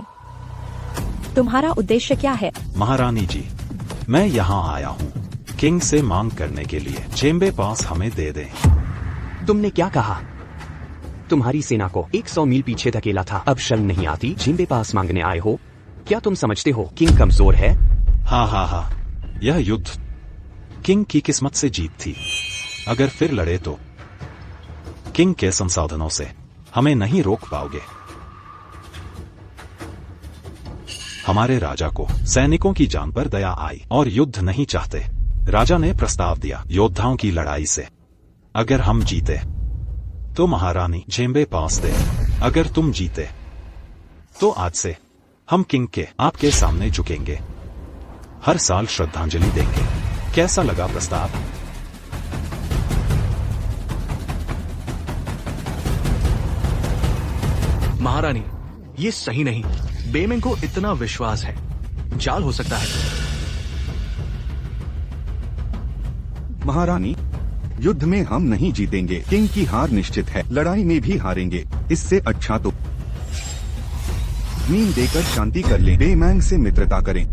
तुम्हारा उद्देश्य क्या है? महारानी जी, मैं यहाँ आया हूँ किंग से मांग करने के लिए। चेम्बे पास हमें दे दें। तुमने क्या कहा? तुम्हारी सेना को 100 मील पीछे धकेला था, अब शर्म नहीं आती जिम्बे पास मांगने आए हो? क्या तुम समझते हो किंग कमजोर है? हाँ, यह युद्ध किंग की किस्मत से जीत थी। अगर फिर लड़े तो किंग के संसाधनों से हमें नहीं रोक पाओगे। हमारे राजा को सैनिकों की जान पर दया आई और युद्ध नहीं चाहते। राजा ने प्रस्ताव दिया योद्धाओं की लड़ाई से। अगर हम जीते तो महारानी जेम्बे पास दे। अगर तुम जीते तो आज से हम किंग के आपके सामने झुकेंगे, हर साल श्रद्धांजलि देंगे। कैसा लगा प्रस्ताव? महारानी, ये सही नहीं। बेमैंग को इतना विश्वास है, जाल हो सकता है। महारानी, युद्ध में हम नहीं जीतेंगे। किंग की हार निश्चित है। लड़ाई में भी हारेंगे। इससे अच्छा तो नींद देकर शांति कर लें। बेमैंग से मित्रता करें।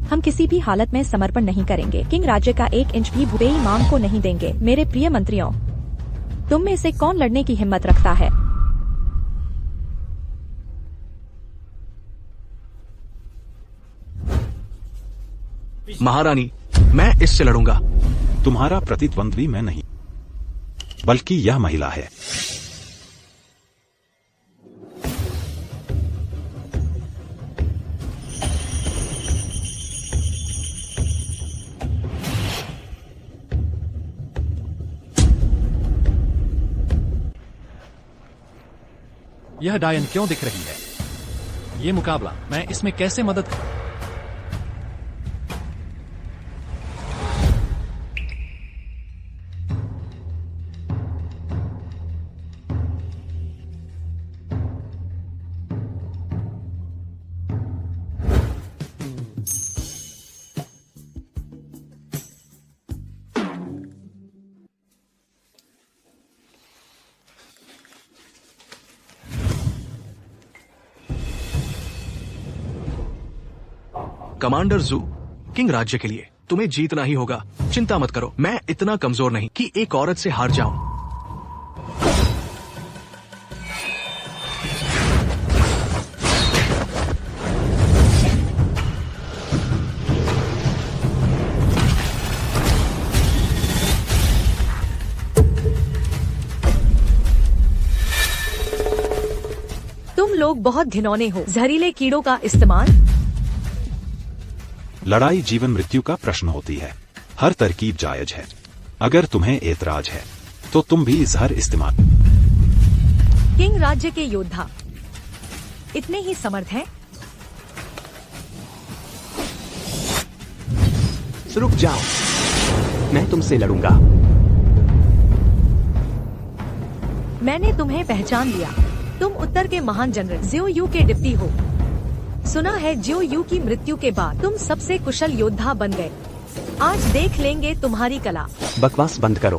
हम किसी भी हालत में समर्पण नहीं करेंगे। किंग राज्य का 1 इंच भी भूबेई मांग को नहीं देंगे। मेरे प्रिय मंत्रियों, तुम में से कौन लड़ने की हिम्मत रखता है? महारानी, मैं इससे लड़ूंगा। तुम्हारा प्रतिद्वंद्वी मैं नहीं, बल्कि यह महिला है। यह डायन क्यों दिख रही है? ये मुकाबला, मैं इसमें कैसे मदद करूं? कमांडर जू, किंग राज्य के लिए तुम्हें जीतना ही होगा। चिंता मत करो, मैं इतना कमजोर नहीं कि एक औरत से हार जाऊं। तुम लोग बहुत घिनौने हो। जहरीले कीड़ों का इस्तेमाल। लड़ाई जीवन मृत्यु का प्रश्न होती है। हर तरकीब जायज है। अगर तुम्हें एतराज है तो तुम भी इजहार इस्तेमाल। किंग राज्य के योद्धा इतने ही समर्थ हैं? रुक जाओ, मैं तुमसे लड़ूंगा। मैंने तुम्हें पहचान लिया। तुम उत्तर के महान जनरल जियो यू के डिप्टी हो। सुना है जियो यू की मृत्यु के बाद तुम सबसे कुशल योद्धा बन गए। आज देख लेंगे तुम्हारी कला। बकवास बंद करो।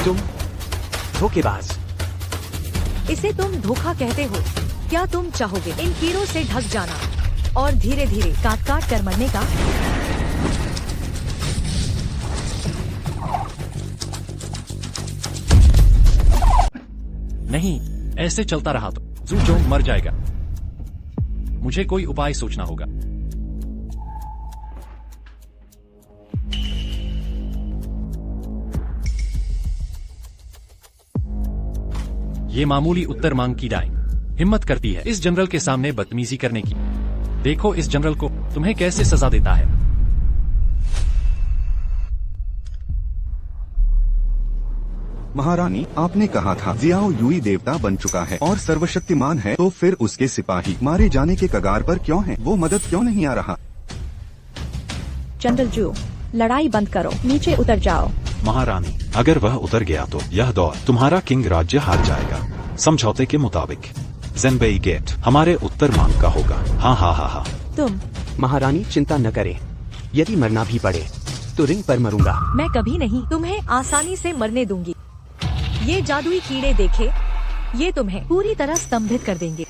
तुम धोखेबाज। इसे तुम धोखा कहते हो? क्या तुम चाहोगे इन कीड़ों से ढक जाना और धीरे धीरे काट काट कर मरने का? नहीं, ऐसे चलता रहा तो जू जोंग मर जाएगा। मुझे कोई उपाय सोचना होगा। ये मामूली उत्तर मांग की डायन हिम्मत करती है इस जनरल के सामने बदतमीजी करने की। देखो इस जनरल को तुम्हें कैसे सजा देता है। महारानी, आपने कहा था जियाओ यूई देवता बन चुका है और सर्वशक्तिमान है, तो फिर उसके सिपाही मारे जाने के कगार पर क्यों हैं? वो मदद क्यों नहीं आ रहा? जनरल जू, लड़ाई बंद करो, नीचे उतर जाओ। महारानी, अगर वह उतर गया तो यह दौर तुम्हारा किंग राज्य हार जाएगा। समझौते के मुताबिक ज़ेनबेई गेट हमारे उत्तर मांग का होगा। हाँ हाँ हाँ हाँ। तुम महारानी चिंता न करें, यदि मरना भी पड़े तो रिंग पर मरूंगा। मैं कभी नहीं तुम्हें आसानी से मरने दूंगी। ये जादुई कीड़े देखे, ये तुम्हें पूरी तरह स्तंभित कर देंगे।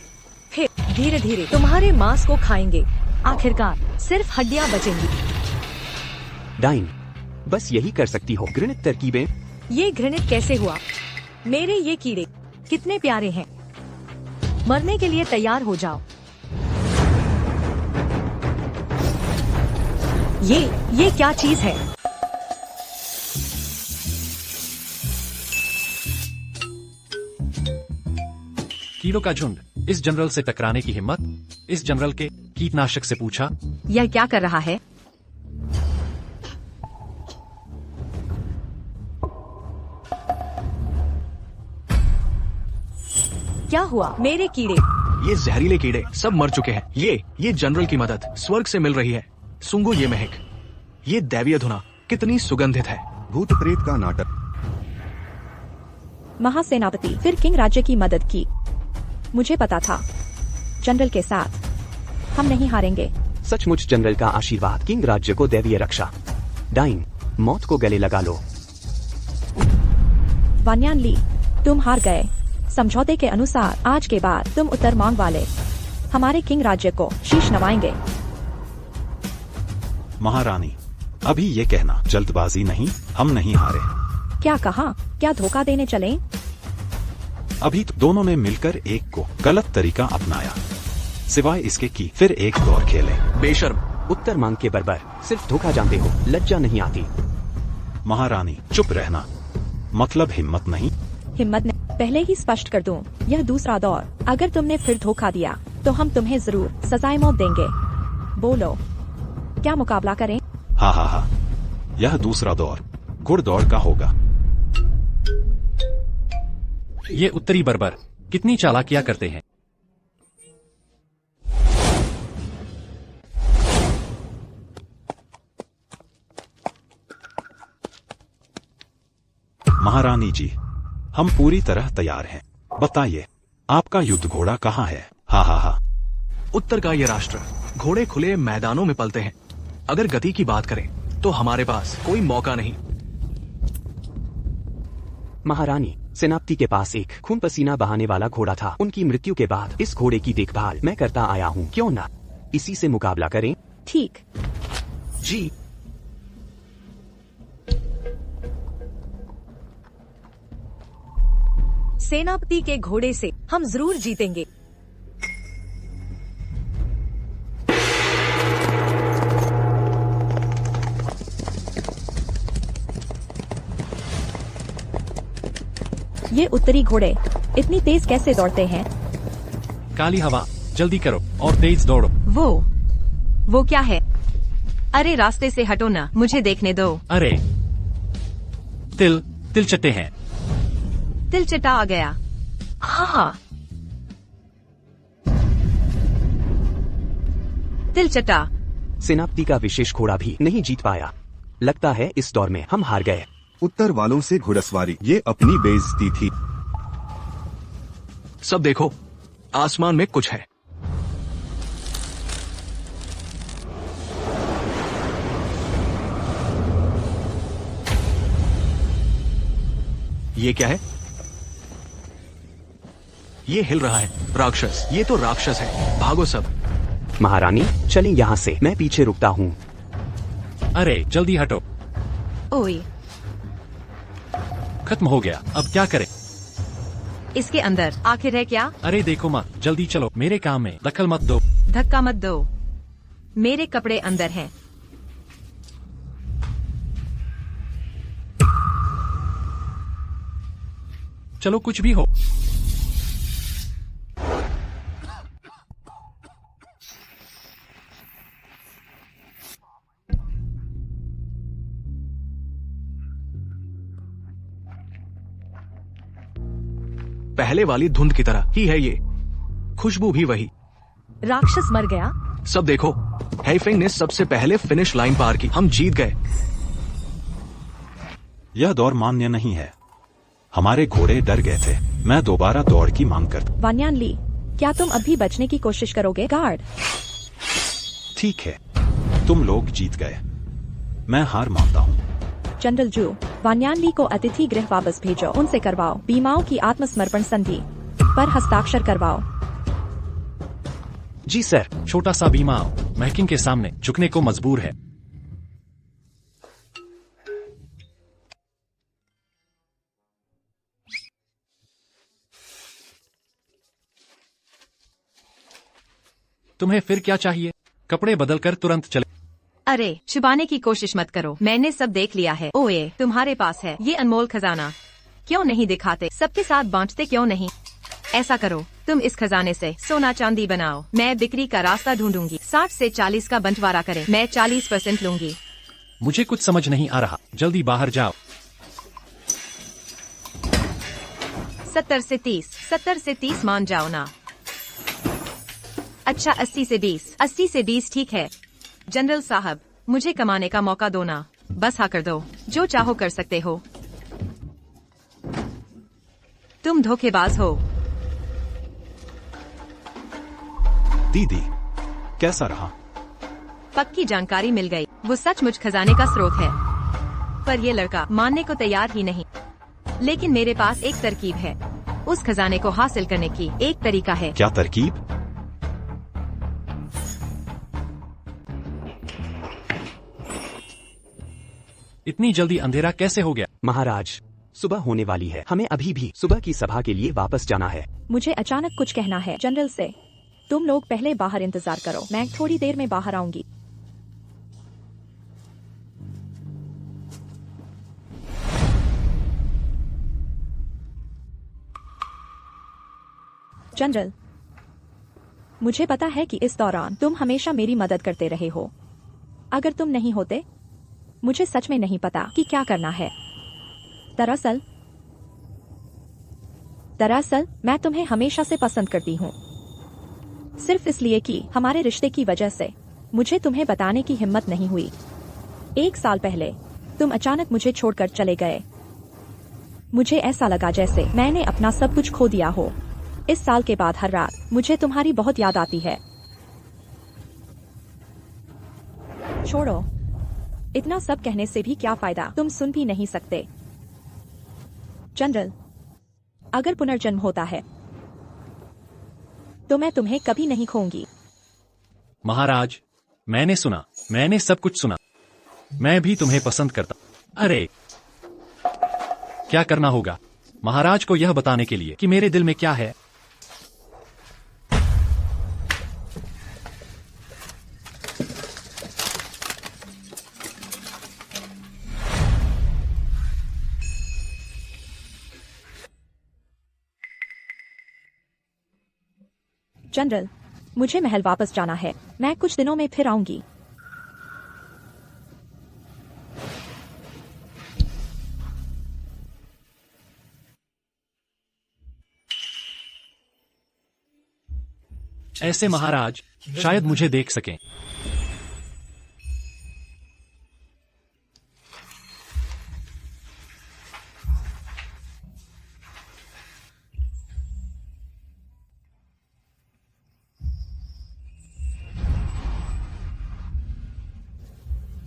फिर धीरे धीरे तुम्हारे मांस को खाएंगे। आखिरकार सिर्फ हड्डियां बचेंगी। डाइन, बस यही कर सकती हो। घृणित तरकीबें। ये घृणित कैसे हुआ? मेरे ये कीड़े कितने प्यारे हैं। मरने के लिए तैयार हो जाओ। ये क्या चीज है? कीड़ों का झुंड इस जनरल से टकराने की हिम्मत। इस जनरल के कीटनाशक से पूछा, यह क्या कर रहा है? क्या हुआ मेरे कीड़े? ये जहरीले कीड़े सब मर चुके हैं। ये जनरल की मदद स्वर्ग से मिल रही है। सुंगो ये महक, ये दैवीय धुना कितनी सुगंधित है। भूत प्रेत का नाटक। महासेनापति फिर किंग राज्य की मदद की। मुझे पता था जनरल के साथ हम नहीं हारेंगे। सचमुच जनरल का आशीर्वाद, किंग राज्य को दैवीय रक्षा। डाइन, मौत को गले लगा लो। वान्यान ली, तुम हार गए। समझौते के अनुसार आज के बाद तुम उत्तर मांग वाले हमारे किंग राज्य को शीश नवाएंगे। महारानी, अभी ये कहना जल्दबाजी नहीं, हम नहीं हारे। क्या कहा? क्या धोखा देने चले? अभी तो दोनों ने मिलकर एक को गलत तरीका अपनाया, सिवाय इसके कि फिर एक दौर खेले। बेशर्म, उत्तर मांग के बर्बर, सिर्फ धोखा जानते हो, लज्जा नहीं आती। महारानी चुप रहना, मतलब हिम्मत नहीं। हिम्मत ने पहले ही स्पष्ट कर दूं, यह दूसरा दौर। अगर तुमने फिर धोखा दिया तो हम तुम्हें जरूर सजाए मौत देंगे। बोलो, क्या मुकाबला करें? हा हा हा, यह दूसरा दौर घुड़दौड़ का होगा। ये उत्तरी बर्बर कितनी चालाकियां करते हैं। महारानी जी, हम पूरी तरह तैयार हैं। बताइए, आपका युद्ध घोड़ा कहाँ है? हा हा हा। उत्तर का ये राष्ट्र घोड़े खुले मैदानों में पलते हैं। अगर गति की बात करें तो हमारे पास कोई मौका नहीं। महारानी, सेनापति के पास एक खून पसीना बहाने वाला घोड़ा था। उनकी मृत्यु के बाद इस घोड़े की देखभाल मैं करता आया हूँ। क्यों ना इसी से मुकाबला करें? ठीक। जी, सेनापति के घोड़े से हम जरूर जीतेंगे। ये उत्तरी घोड़े इतनी तेज कैसे दौड़ते हैं? काली हवा, जल्दी करो और तेज दौड़ो। वो क्या है? अरे रास्ते से हटो ना, मुझे देखने दो। अरे तिल चट्टे हैं। तिल चटा आ गया। हाँ, तिल चटा। सेनापति का विशेष घोड़ा भी नहीं जीत पाया। लगता है इस दौर में हम हार गए। उत्तर वालों से घुड़सवारी, ये अपनी बेइज्जती थी। सब देखो, आसमान में कुछ है। ये क्या है? ये हिल रहा है। राक्षस, ये तो राक्षस है। भागो सब। महारानी, चलें यहाँ से, मैं पीछे रुकता हूँ। अरे जल्दी हटो। ओए, खत्म हो गया, अब क्या करें? इसके अंदर आखिर है क्या? अरे देखो मत, जल्दी चलो, मेरे काम में दखल मत दो। धक्का मत दो, मेरे कपड़े अंदर हैं। चलो कुछ भी हो। पहले वाली धुंध की तरह ही है ये, खुशबू भी वही। राक्षस मर गया। सब देखो, हेइफेंग ने सबसे पहले फिनिश लाइन पार की। हम जीत गए। यह दौर मान्य नहीं है। हमारे घोड़े डर गए थे। मैं दोबारा दौड़ की मांग करता। वान्यान ली, क्या तुम अभी बचने की कोशिश करोगे? गार्ड। ठीक है, तुम लोग जीत गए, मैं हार मानता हूँ। जनरल जू, वान्यान ली को अतिथि गृह वापस भेजो। उनसे करवाओ बीमाओं की आत्मसमर्पण संधि पर हस्ताक्षर करवाओ। जी सर। छोटा सा बीमा महकिंग के सामने झुकने को मजबूर है। तुम्हें फिर क्या चाहिए? कपड़े बदलकर तुरंत चले। अरे छुपाने की कोशिश मत करो, मैंने सब देख लिया है। ओए, तुम्हारे पास है ये अनमोल खजाना, क्यों नहीं दिखाते? सबके साथ बांटते क्यों नहीं? ऐसा करो, तुम इस खजाने से सोना चांदी बनाओ, मैं बिक्री का रास्ता ढूंढूंगी। 60 से 40 का बंटवारा करें, मैं 40% लूंगी। मुझे कुछ समझ नहीं आ रहा, जल्दी बाहर जाओ। 70 से 30 मान जाओ ना। अच्छा 80 से 20 ठीक है। जनरल साहब, मुझे कमाने का मौका दो ना, बस हाँ कर दो, जो चाहो कर सकते हो। तुम धोखेबाज हो। दीदी, कैसा रहा? पक्की जानकारी मिल गई, वो सचमुच खजाने का स्रोत है। पर ये लड़का मानने को तैयार ही नहीं। लेकिन मेरे पास एक तरकीब है, उस खजाने को हासिल करने की एक तरीका है। क्या तरकीब? इतनी जल्दी अंधेरा कैसे हो गया? महाराज, सुबह होने वाली है, हमें अभी भी सुबह की सभा के लिए वापस जाना है। मुझे अचानक कुछ कहना है जनरल से। तुम लोग पहले बाहर इंतजार करो, मैं थोड़ी देर में बाहर आऊंगी। जनरल, मुझे पता है कि इस दौरान तुम हमेशा मेरी मदद करते रहे हो। अगर तुम नहीं होते मुझे सच में नहीं पता कि क्या करना है। दरअसल मैं तुम्हें हमेशा से पसंद करती हूँ, सिर्फ इसलिए कि हमारे रिश्ते की वजह से मुझे तुम्हें बताने की हिम्मत नहीं हुई। 1 साल पहले तुम अचानक मुझे छोड़कर चले गए। मुझे ऐसा लगा जैसे मैंने अपना सब कुछ खो दिया हो। इस साल के बाद हर रात मुझे तुम्हारी बहुत याद आती है। छोड़ो, इतना सब कहने से भी क्या फायदा, तुम सुन भी नहीं सकते। जनरल, अगर पुनर्जन्म होता है तो मैं तुम्हें कभी नहीं खोऊंगी। महाराज, मैंने सुना, मैंने सब कुछ सुना। मैं भी तुम्हें पसंद करता। अरे, क्या करना होगा महाराज को यह बताने के लिए कि मेरे दिल में क्या है? जनरल, मुझे महल वापस जाना है। मैं कुछ दिनों में फिर आऊंगी। ऐसे महाराज शायद मुझे देख सकें।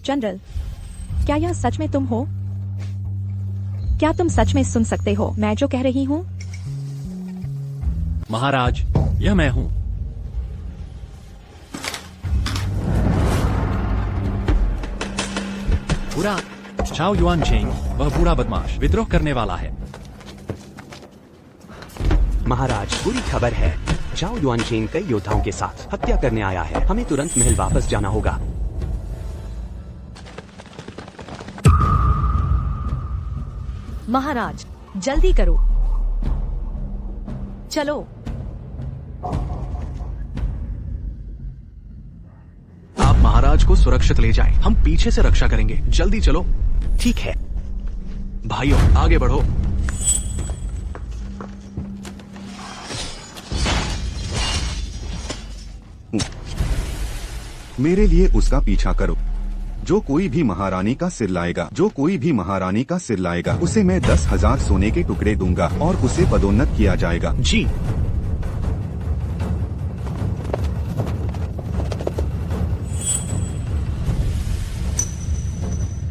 जनरल, क्या यह सच में तुम हो? क्या तुम सच में सुन सकते हो मैं जो कह रही हूँ? महाराज, यह मैं हूँ। बुरा झाओ युआन झेंग, वह बूढ़ा बदमाश विद्रोह करने वाला है। महाराज, बुरी खबर है। झाओ युआनचेन कई योद्धाओं के साथ हत्या करने आया है। हमें तुरंत महल वापस जाना होगा। महाराज, जल्दी करो, चलो। आप महाराज को सुरक्षित ले जाएं। हम पीछे से रक्षा करेंगे। जल्दी चलो। ठीक है भाइयों, आगे बढ़ो। मेरे लिए उसका पीछा करो। जो कोई भी महारानी का सिर लाएगा, उसे मैं 10,000 सोने के टुकड़े दूंगा और उसे पदोन्नत किया जाएगा। जी।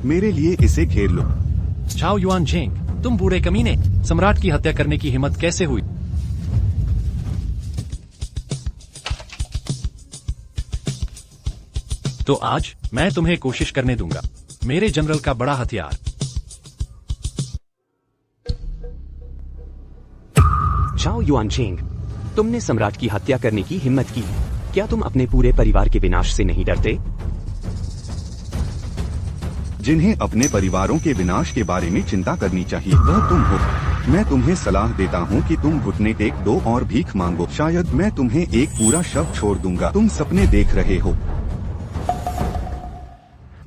मेरे लिए इसे घेर लो। झाओ युआन झेंग, तुम बूढ़े कमीने, सम्राट की हत्या करने की हिम्मत कैसे हुई? तो आज मैं तुम्हें कोशिश करने दूंगा। मेरे जनरल का बड़ा हथियार। झाओ युआनचेंग, तुमने सम्राट की हत्या करने की हिम्मत की। क्या तुम अपने पूरे परिवार के विनाश से नहीं डरते? जिन्हें अपने परिवारों के विनाश के बारे में चिंता करनी चाहिए वह तुम हो। मैं तुम्हें सलाह देता हूँ कि तुम घुटने टेक दो और भीख मांगो। शायद मैं तुम्हें एक पूरा शव छोड़ दूंगा। तुम सपने देख रहे हो।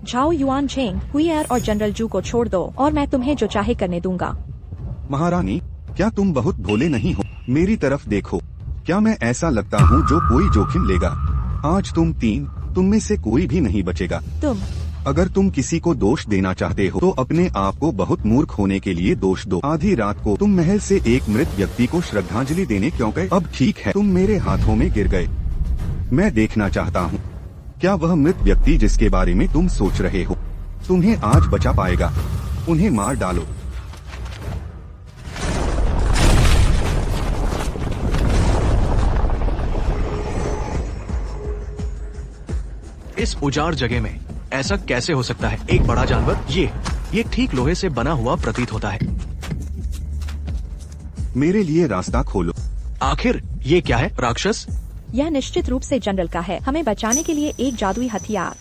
झाओ युआनचेंग, हुईएर और जनरल जू को छोड़ दो और मैं तुम्हें जो चाहे करने दूंगा। महारानी, क्या तुम बहुत भोले नहीं हो? मेरी तरफ देखो। क्या मैं ऐसा लगता हूँ जो कोई जोखिम लेगा? आज तुम में से कोई भी नहीं बचेगा। अगर तुम किसी को दोष देना चाहते हो तो अपने आप को बहुत मूर्ख होने के लिए दोष दो। आधी रात को तुम महल से एक मृत व्यक्ति को श्रद्धांजलि देने क्यों गए? अब ठीक है, तुम मेरे हाथों में गिर गए। मैं देखना चाहता हूँ क्या वह मृत व्यक्ति जिसके बारे में तुम सोच रहे हो तुम्हें आज बचा पाएगा। उन्हें मार डालो। इस उजाड़ जगह में ऐसा कैसे हो सकता है? एक बड़ा जानवर, ये ठीक लोहे से बना हुआ प्रतीत होता है। मेरे लिए रास्ता खोलो। आखिर ये क्या है? राक्षस? यह निश्चित रूप से जनरल का है। हमें बचाने के लिए एक जादुई हथियार।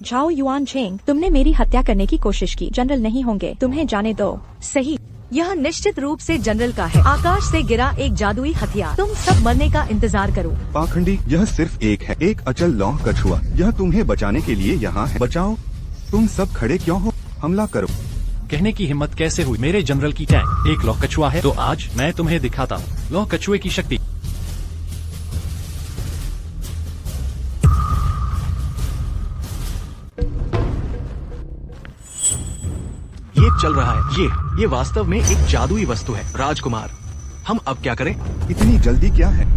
झाओ युआनचेंग, तुमने मेरी हत्या करने की कोशिश की। जनरल नहीं होंगे, तुम्हें जाने दो। सही, यह निश्चित रूप से जनरल का है। आकाश से गिरा एक जादुई हथियार। तुम सब मरने का इंतजार करो। पाखंडी, यह सिर्फ एक है, एक अचल लौह कछुआ। यह तुम्हें बचाने के लिए यहाँ है। बचाओ। तुम सब खड़े क्यों हो? हमला करो। कहने की हिम्मत कैसे हुई मेरे जनरल की टैंक एक लौह कछुआ है, तो आज मैं तुम्हें दिखाता हूँ लौह कछुए की शक्ति। ये चल रहा है, ये वास्तव में एक जादुई वस्तु है। राजकुमार, हम अब क्या करें? इतनी जल्दी क्या है?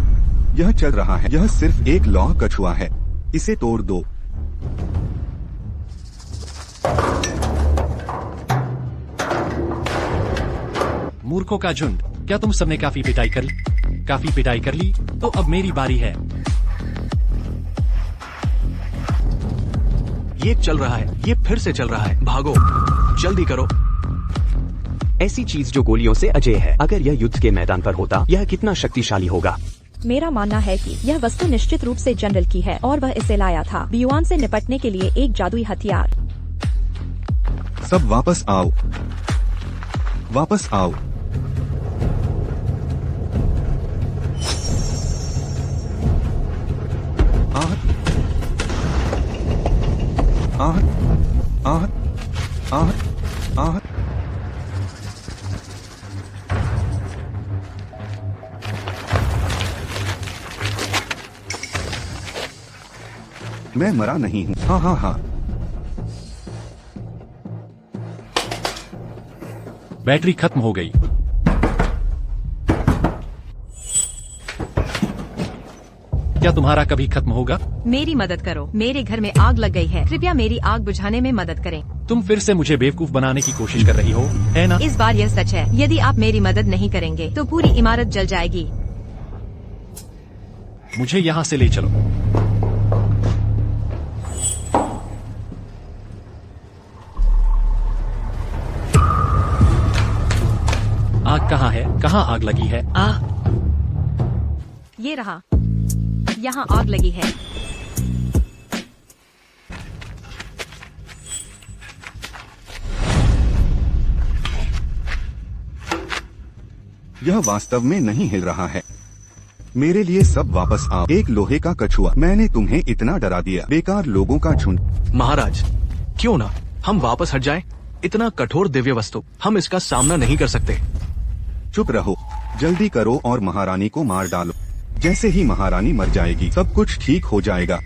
यह चल रहा है। यह सिर्फ एक लौह कछुआ है, इसे तोड़ दो। मूर्खों का झुंड, क्या तुम सबने काफी पिटाई कर ली? काफी पिटाई कर ली, तो अब मेरी बारी है। ये चल रहा है, ये फिर से चल रहा है। भागो, जल्दी करो। ऐसी चीज जो गोलियों से अजय है, अगर यह युद्ध के मैदान पर होता यह कितना शक्तिशाली होगा। मेरा मानना है कि यह वस्तु निश्चित रूप से जनरल की है और वह इसे लाया था बियुआन से निपटने के लिए एक जादुई हथियार। सब वापस आओ, वापस आओ। आहट, आहट, आहट, आहट। मैं मरा नहीं हूँ। हाँ हाँ हाँ। बैटरी खत्म हो गई। क्या तुम्हारा कभी खत्म होगा? मेरी मदद करो, मेरे घर में आग लग गई है, कृपया मेरी आग बुझाने में मदद करें। तुम फिर से मुझे बेवकूफ बनाने की कोशिश कर रही हो, है ना? इस बार यह सच है, यदि आप मेरी मदद नहीं करेंगे तो पूरी इमारत जल जाएगी। मुझे यहाँ से ले चलो। आग कहाँ है? कहाँ आग लगी है? ये रहा, यहाँ आग लगी है। यह वास्तव में नहीं हिल रहा है। मेरे लिए सब वापस आओ। एक लोहे का कछुआ, मैंने तुम्हें इतना डरा दिया। बेकार लोगों का झुंड। महाराज, क्यों ना हम वापस हट जाएं? इतना कठोर दिव्य वस्तु, हम इसका सामना नहीं कर सकते। चुप रहो, जल्दी करो और महारानी को मार डालो। जैसे ही महारानी मर जाएगी सब कुछ ठीक हो जाएगा।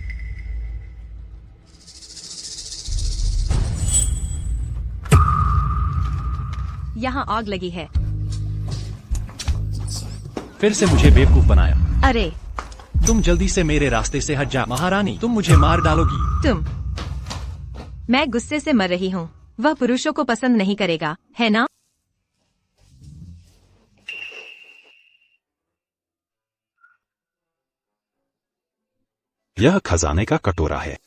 यहाँ आग लगी है। फिर से मुझे बेवकूफ बनाया। अरे तुम जल्दी से मेरे रास्ते से हट जा। महारानी, तुम मुझे मार डालोगी। मैं गुस्से से मर रही हूँ। वह पुरुषों को पसंद नहीं करेगा, है ना? यह खजाने का कटोरा है।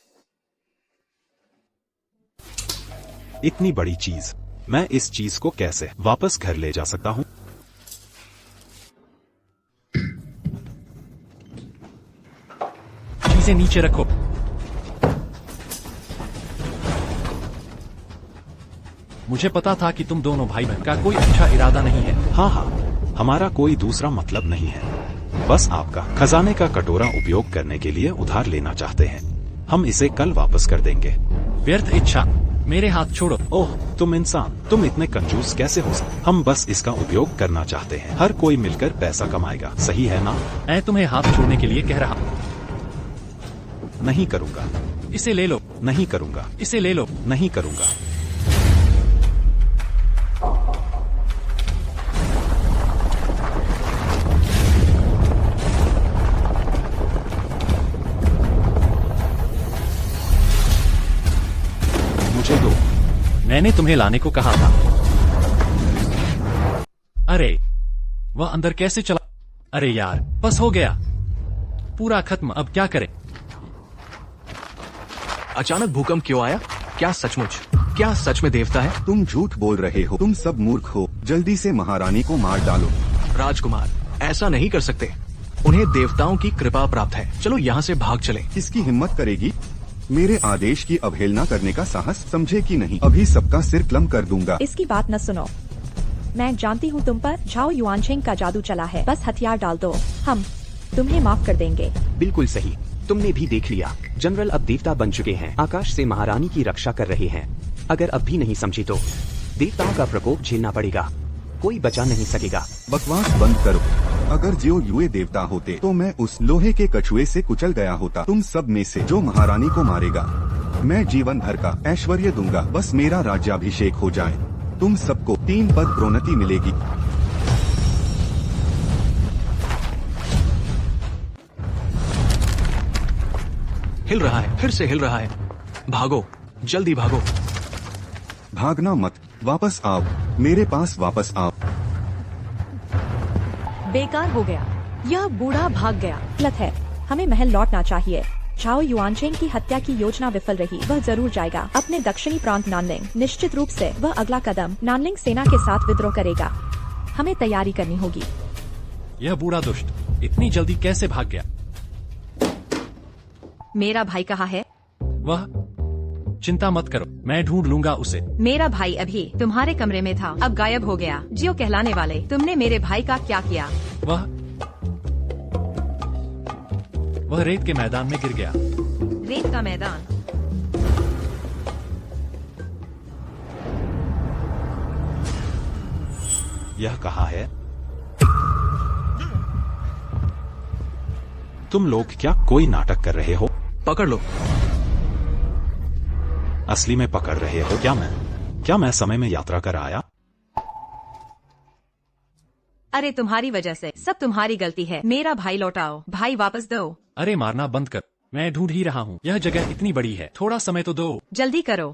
इतनी बड़ी चीज, मैं इस चीज को कैसे वापस घर ले जा सकता हूँ? चीजें नीचे रखो। मुझे पता था कि तुम दोनों भाई बहन का कोई अच्छा इरादा नहीं है। हाँ हाँ, हमारा कोई दूसरा मतलब नहीं है। बस आपका खजाने का कटोरा उपयोग करने के लिए उधार लेना चाहते हैं। हम इसे कल वापस कर देंगे। व्यर्थ इच्छा, मेरे हाथ छोड़ो। ओह, तुम इंसान, तुम इतने कंजूस कैसे हो सकते? हम बस इसका उपयोग करना चाहते हैं। हर कोई मिलकर पैसा कमाएगा, सही है ना? मैं तुम्हें हाथ छोड़ने के लिए कह रहा हूँ। नहीं करूँगा। इसे ले लो। नहीं करूँगा। इसे ले लो। नहीं करूँगा। मुझे दो। मैंने तुम्हें लाने को कहा था। अरे, वह अंदर कैसे चला? अरे यार, बस हो गया। पूरा खत्म। अब क्या करें? अचानक भूकंप क्यों आया? क्या सचमुच? क्या सच में देवता है? तुम झूठ बोल रहे हो। तुम सब मूर्ख हो। जल्दी से महारानी को मार डालो। राजकुमार, ऐसा नहीं कर सकते। उन्हें देवताओं की कृपा प्राप्त है। चलो यहाँ से भाग चले। किसकी हिम्मत करेगी मेरे आदेश की अवहेलना करने का साहस? समझे कि नहीं? अभी सबका सिर क्लम कर दूंगा। इसकी बात न सुनो। मैं जानती हूँ तुम पर झाओ युआनशेंग का जादू चला है। बस हथियार डाल दो, हम तुम्हें माफ कर देंगे। बिल्कुल सही, तुमने भी देख लिया। जनरल अब देवता बन चुके हैं, आकाश से महारानी की रक्षा कर रहे हैं। अगर अब भी नहीं समझी तो देवताओं का प्रकोप झेलना पड़ेगा, कोई बचा नहीं सकेगा। बकवास बंद करो। अगर जो युए देवता होते तो मैं उस लोहे के कछुए से कुचल गया होता। तुम सब में से जो महारानी को मारेगा मैं जीवन भर का ऐश्वर्य दूंगा, बस मेरा राज्याभिषेक हो जाए। तुम सबको 3 पद प्रोन्नति मिलेगी। हिल रहा है, फिर से हिल रहा है। भागो, जल्दी भागो। भागना मत, वापस आओ, मेरे पास वापस आओ। बेकार हो गया, यह बूढ़ा भाग गया। गलत है, हमें महल लौटना चाहिए। झाओ युआनचेंग की हत्या की योजना विफल रही, वह जरूर जाएगा अपने दक्षिणी प्रांत नानलिंग। निश्चित रूप से वह अगला कदम नानलिंग सेना के साथ विद्रोह करेगा। हमें तैयारी करनी होगी। यह बूढ़ा दुष्ट इतनी जल्दी कैसे भाग गया? मेरा भाई कहाँ है? वह चिंता मत करो, मैं ढूंढ लूंगा उसे। मेरा भाई अभी तुम्हारे कमरे में था, अब गायब हो गया। जियो कहलाने वाले, तुमने मेरे भाई का क्या किया? वह रेत के मैदान में गिर गया। रेत का मैदान? यह कहाँ है? तुम लोग क्या कोई नाटक कर रहे हो? पकड़ लो। असली में पकड़ रहे हो क्या मैं समय में यात्रा कर आया? अरे तुम्हारी वजह से, सब तुम्हारी गलती है। मेरा भाई लौटाओ, भाई वापस दो। अरे मारना बंद कर, मैं ढूंढ ही रहा हूँ। यह जगह इतनी बड़ी है, थोड़ा समय तो दो। जल्दी करो।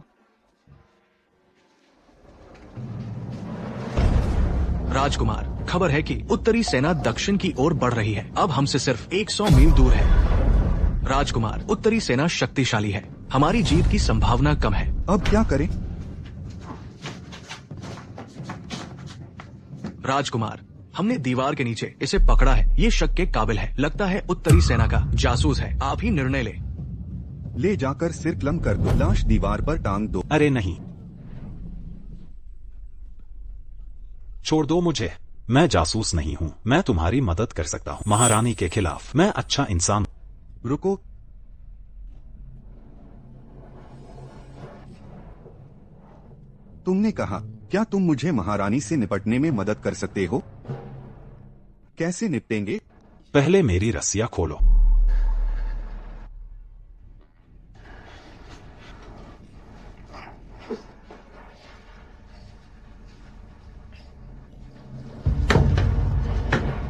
राजकुमार, खबर है कि उत्तरी सेना दक्षिण की ओर बढ़ रही है। अब हमसे सिर्फ 100 मील दूर है। राजकुमार, उत्तरी सेना शक्तिशाली है, हमारी जीत की संभावना कम है। अब क्या करें? राजकुमार, हमने दीवार के नीचे इसे पकड़ा है, ये शक के काबिल है। लगता है उत्तरी सेना का जासूस है। आप ही निर्णय ले जाकर सिरक्लम कर दो, लाश दीवार पर टांग दो। अरे नहीं, छोड़ दो मुझे, मैं जासूस नहीं हूँ। मैं तुम्हारी मदद कर सकता हूँ महारानी के खिलाफ। मैं अच्छा इंसान। रुको, तुमने कहा क्या तुम मुझे महारानी से निपटने में मदद कर सकते हो? कैसे निपटेंगे? पहले मेरी रस्सियां खोलो।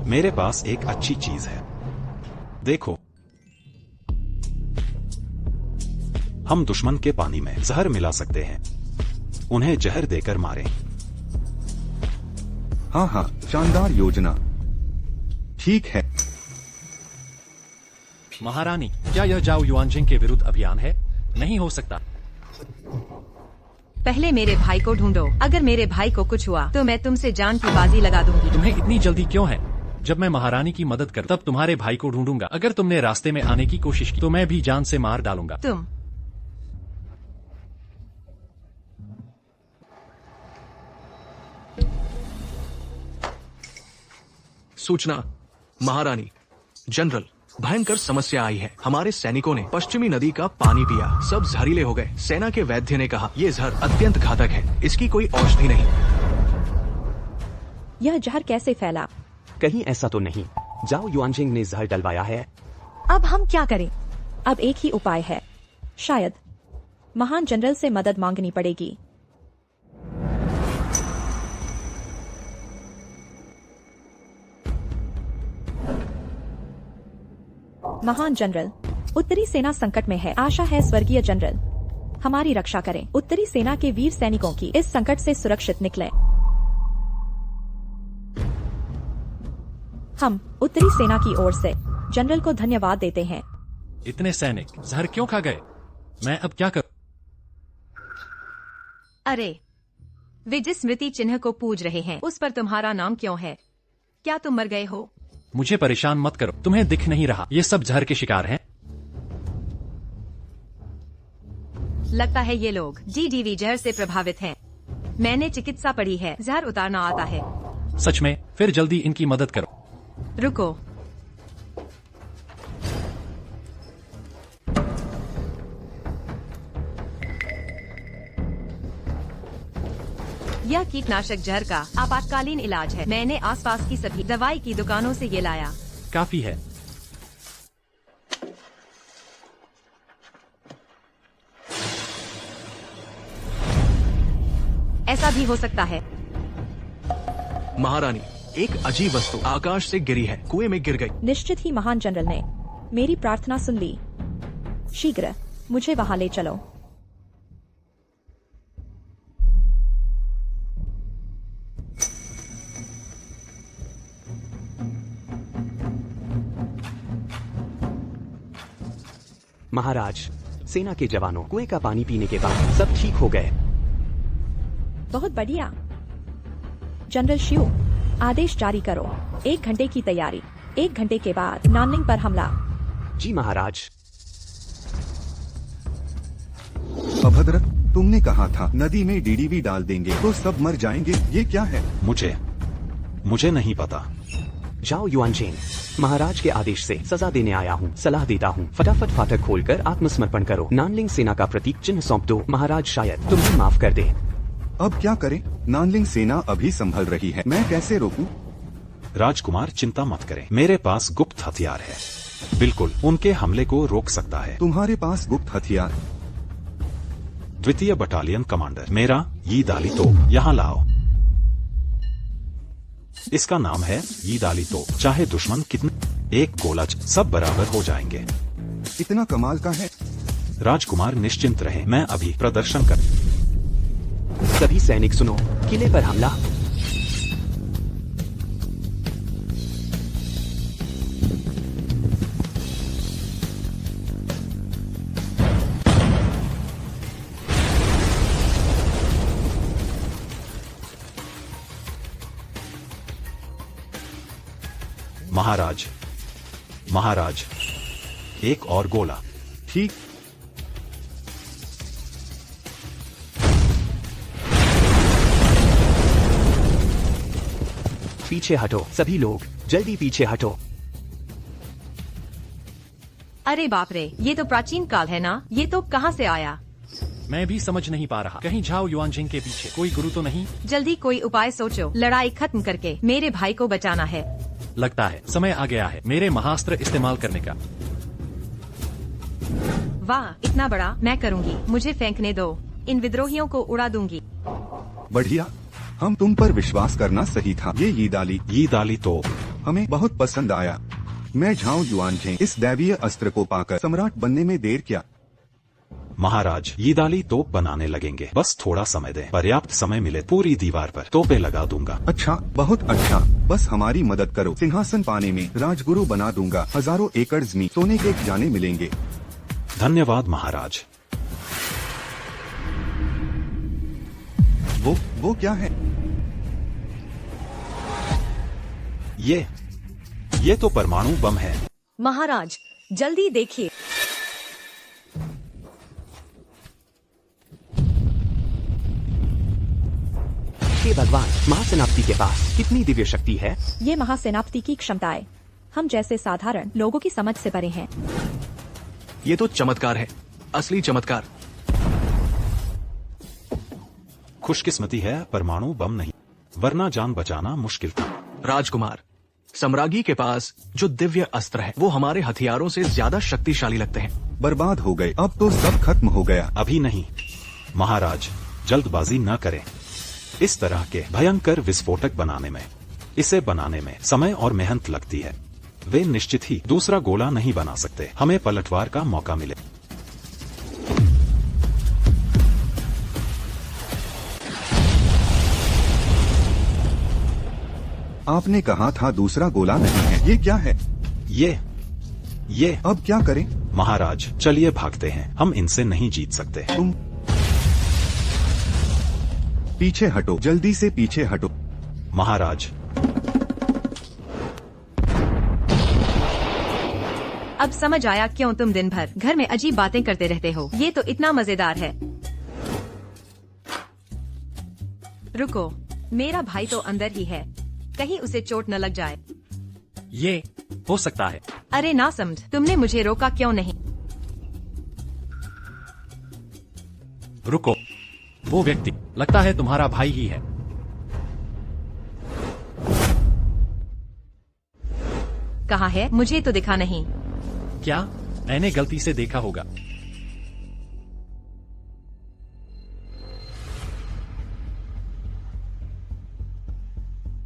मेरे पास एक अच्छी चीज है, देखो। हम दुश्मन के पानी में जहर मिला सकते हैं, उन्हें जहर देकर मारें। हाँ, शानदार योजना। ठीक है। महारानी, क्या यह जाओ युआनचेंग के विरुद्ध अभियान है? नहीं हो सकता। पहले मेरे भाई को ढूंढो। अगर मेरे भाई को कुछ हुआ तो मैं तुमसे जान की बाजी लगा दूंगी। तुम्हें इतनी जल्दी क्यों है? जब मैं महारानी की मदद कर तब तुम्हारे भाई को ढूंढूंगा। अगर तुमने रास्ते में आने की कोशिश की तो मैं भी जान से मार डालूंगा। तुम सूचना, महारानी, जनरल, भयंकर समस्या आई है। हमारे सैनिकों ने पश्चिमी नदी का पानी पिया, सब जहरीले हो गए। सेना के वैद्य ने कहा ये जहर अत्यंत घातक है, इसकी कोई औषधि नहीं। यह जहर कैसे फैला? कहीं ऐसा तो नहीं जाओ युआनचेंग ने जहर डलवाया है? अब हम क्या करें? अब एक ही उपाय है, शायद महान जनरल से मदद मांगनी पड़ेगी। महान जनरल, उत्तरी सेना संकट में है। आशा है स्वर्गीय जनरल हमारी रक्षा करें। उत्तरी सेना के वीर सैनिकों की इस संकट से सुरक्षित निकलें। हम उत्तरी सेना की ओर से जनरल को धन्यवाद देते हैं। इतने सैनिक जहर क्यों खा गए? मैं अब क्या करूं? अरे, वे जिस स्मृति चिन्ह को पूज रहे हैं उस पर तुम्हारा नाम क्यों है? क्या तुम मर गए हो? मुझे परेशान मत करो, तुम्हें दिख नहीं रहा ये सब जहर के शिकार हैं? लगता है ये लोग जीडीवी जहर से प्रभावित हैं। मैंने चिकित्सा पढ़ी है, जहर उतारना आता है। सच में? फिर जल्दी इनकी मदद करो। रुको, यह कीटनाशक जहर का आपातकालीन इलाज है। मैंने आसपास की सभी दवाई की दुकानों से ये लाया। काफी है। ऐसा भी हो सकता है। महारानी, एक अजीब वस्तु आकाश से गिरी है, कुएं में गिर गई। निश्चित ही महान जनरल ने मेरी प्रार्थना सुन ली। शीघ्र मुझे वहां ले चलो। महाराज, सेना के जवानों कुएं का पानी पीने के बाद सब ठीक हो गए। बहुत बढ़िया। जनरल शिव, आदेश जारी करो। 1 घंटे की तैयारी। 1 घंटे के बाद नानलिंग पर हमला। जी महाराज। अभद्र, तुमने कहा था नदी में डीडीवी डाल देंगे तो सब मर जाएंगे। ये क्या है? मुझे नहीं पता। जाओ युआनचेन, महाराज के आदेश से सजा देने आया हूँ। सलाह देता हूँ, फटाफट फाटक खोलकर आत्मसमर्पण करो। नानलिंग सेना का प्रतीक चिन्ह सौंप दो। महाराज शायद तुम्हें माफ कर दे। अब क्या करें? नानलिंग सेना अभी संभल रही है, मैं कैसे रोकूं? राजकुमार चिंता मत करें, मेरे पास गुप्त हथियार है, बिल्कुल उनके हमले को रोक सकता है। तुम्हारे पास गुप्त हथियार? द्वितीय बटालियन कमांडर, मेरा यी दाली तोप यहाँ लाओ। इसका नाम है यी दाली तोप। चाहे दुश्मन कितने, एक गोला सब बराबर हो जाएंगे। इतना कमाल का है? राजकुमार निश्चिंत रहे, मैं अभी प्रदर्शन कर। सभी सैनिक सुनो, किले पर हमला। महाराज, एक और गोला। ठीक। पीछे हटो सभी लोग, जल्दी पीछे हटो। अरे बाप रे, ये तो प्राचीन काल है ना? ये तो कहाँ से आया? मैं भी समझ नहीं पा रहा। कहीं झाओ युआनजिंग के पीछे कोई गुरु तो नहीं? जल्दी कोई उपाय सोचो। लड़ाई खत्म करके मेरे भाई को बचाना है। लगता है समय आ गया है मेरे महास्त्र इस्तेमाल करने का। वाह, इतना बड़ा! मैं करूँगी, मुझे फेंकने दो। इन विद्रोहियों को उड़ा दूंगी। बढ़िया, हम तुम पर विश्वास करना सही था। ये यी दाली तोप हमें बहुत पसंद आया। मैं झाओ युआनजिंग, इस दैवीय अस्त्र को पाकर सम्राट बनने में देर क्या? महाराज, यी दाली तोप बनाने लगेंगे, बस थोड़ा समय दें। पर्याप्त समय मिले पूरी दीवार पर तोपें लगा दूंगा। अच्छा, बहुत अच्छा। बस हमारी मदद करो, सिंहासन पाने में राजगुरु बना दूंगा। हजारों एकड़ जमीन सोने के खजाने मिलेंगे। धन्यवाद महाराज। वो क्या है? ये तो परमाणु बम है। महाराज, जल्दी देखिए। हे भगवान, महासेनापति के पास कितनी दिव्य शक्ति है। ये महासेनापति की क्षमताएं हम जैसे साधारण लोगों की समझ से परे हैं। ये तो चमत्कार है, असली चमत्कार। खुशकिस्मती है परमाणु बम नहीं, वरना जान बचाना मुश्किल था। राजकुमार, सम्राज्ञी के पास जो दिव्य अस्त्र है वो हमारे हथियारों से ज्यादा शक्तिशाली लगते हैं। बर्बाद हो गए, अब तो सब खत्म हो गया। अभी नहीं महाराज, जल्दबाजी न करें। इस तरह के भयंकर विस्फोटक बनाने में समय और मेहनत लगती है। वे निश्चित ही दूसरा गोला नहीं बना सकते। हमें पलटवार का मौका मिले। आपने कहा था दूसरा गोला नहीं है। ये क्या है? ये अब क्या करें? महाराज, चलिए भागते हैं, हम इनसे नहीं जीत सकते। तुम पीछे हटो, जल्दी से पीछे हटो। महाराज, अब समझ आया क्यों तुम दिन भर घर में अजीब बातें करते रहते हो। ये तो इतना मजेदार है। रुको, मेरा भाई तो अंदर ही है, कहीं उसे चोट न लग जाए। ये हो सकता है। अरे ना समझ, तुमने मुझे रोका क्यों नहीं? रुको, वो व्यक्ति लगता है तुम्हारा भाई ही है। कहाँ है? मुझे तो दिखा नहीं। क्या मैंने गलती से देखा होगा?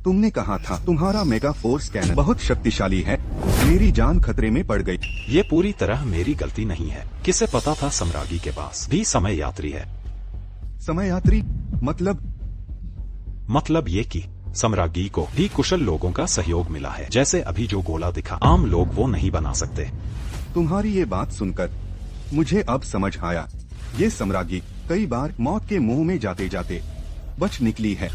तुमने कहा था तुम्हारा मेगा फोर्स कैनन बहुत शक्तिशाली है। मेरी जान खतरे में पड़ गई। ये पूरी तरह मेरी गलती नहीं है। किसे पता था सम्राज्ञी के पास भी समय यात्री है? समय यात्री मतलब ये कि सम्राज्ञी को भी कुशल लोगों का सहयोग मिला है। जैसे अभी जो गोला दिखा, आम लोग वो नहीं बना सकते। तुम्हारी ये बात सुनकर मुझे अब समझ आया। ये सम्राज्ञी कई बार मौत के मुंह में जाते जाते बच निकली है।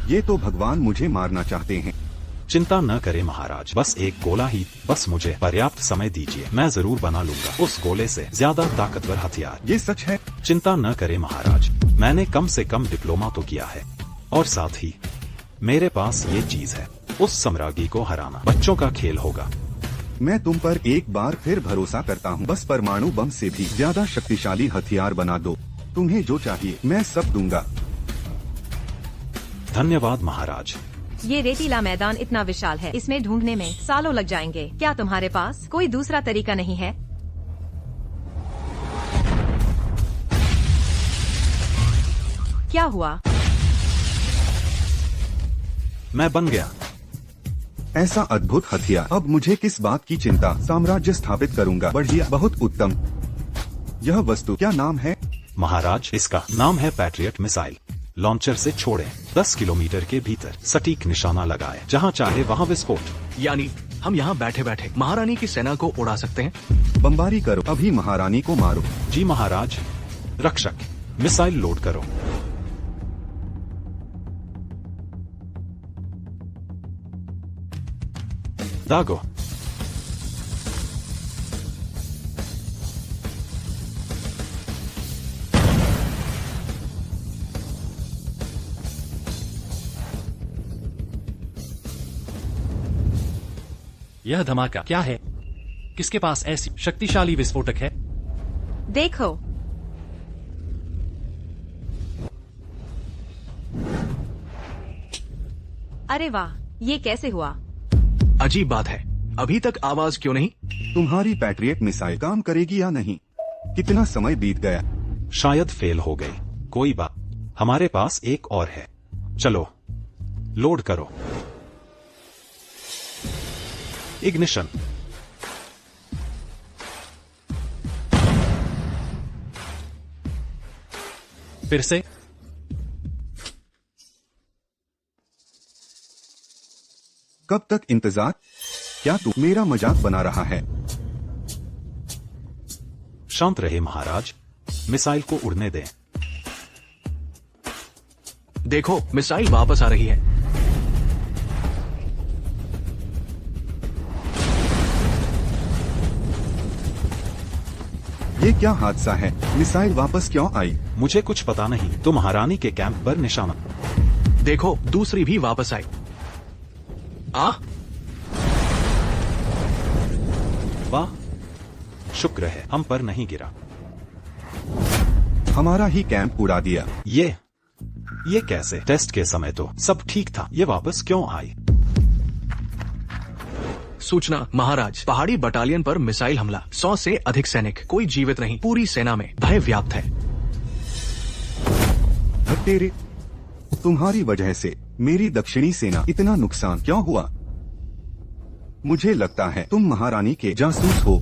ये तो भगवान मुझे मारना चाहते हैं। चिंता न करें महाराज, बस एक गोला ही, बस मुझे पर्याप्त समय दीजिए। मैं जरूर बना लूंगा उस गोले से ज्यादा ताकतवर हथियार। ये सच है? चिंता न करें महाराज, मैंने कम से कम डिप्लोमा तो किया है और साथ ही मेरे पास ये चीज है। उस सम्राज्ञी को हराना बच्चों का खेल होगा। मैं तुम पर एक बार फिर भरोसा करता हूँ। बस परमाणु बम से भी ज्यादा शक्तिशाली हथियार बना दो। तुम्हें जो चाहिए मैं सब दूंगा। धन्यवाद महाराज। ये रेतीला मैदान इतना विशाल है, इसमें ढूंढने में सालों लग जाएंगे। क्या तुम्हारे पास कोई दूसरा तरीका नहीं है? क्या हुआ? मैं बन गया। ऐसा अद्भुत हथियार। अब मुझे किस बात की चिंता? साम्राज्य स्थापित करूंगा। बढ़िया, बहुत उत्तम। यह वस्तु क्या नाम है? महाराज इसका नाम है पैट्रियट मिसाइल। लॉन्चर से छोड़ें, 10 किलोमीटर के भीतर सटीक निशाना लगाए, जहां चाहे वहां विस्फोट। यानी हम यहाँ बैठे बैठे महारानी की सेना को उड़ा सकते हैं। बमबारी करो, अभी महारानी को मारो। जी महाराज। रक्षक, मिसाइल लोड करो। दागो। यह धमाका क्या है? किसके पास ऐसी शक्तिशाली विस्फोटक है? देखो, अरे वाह, ये कैसे हुआ? अजीब बात है, अभी तक आवाज क्यों नहीं? तुम्हारी पैट्रियट मिसाइल काम करेगी या नहीं? कितना समय बीत गया। शायद फेल हो गई। कोई बात, हमारे पास एक और है। चलो लोड करो। इग्निशन। फिर से कब तक इंतजार? क्या तू मेरा मजाक बना रहा है? शांत रहे महाराज, मिसाइल को उड़ने दें। देखो, मिसाइल वापस आ रही है। ये क्या हादसा है? मिसाइल वापस क्यों आई? मुझे कुछ पता नहीं। तो महारानी के कैंप पर निशाना। देखो, दूसरी भी वापस आई। वाह, शुक्र है हम पर नहीं गिरा। हमारा ही कैंप उड़ा दिया। ये कैसे? टेस्ट के समय तो सब ठीक था, ये वापस क्यों आई? सूचना महाराज, पहाड़ी बटालियन पर मिसाइल हमला। 100 से अधिक सैनिक, कोई जीवित नहीं। पूरी सेना में भय व्याप्त है। तेरे, तुम्हारी वजह से मेरी दक्षिणी सेना इतना नुकसान क्यों हुआ? मुझे लगता है तुम महारानी के जासूस हो।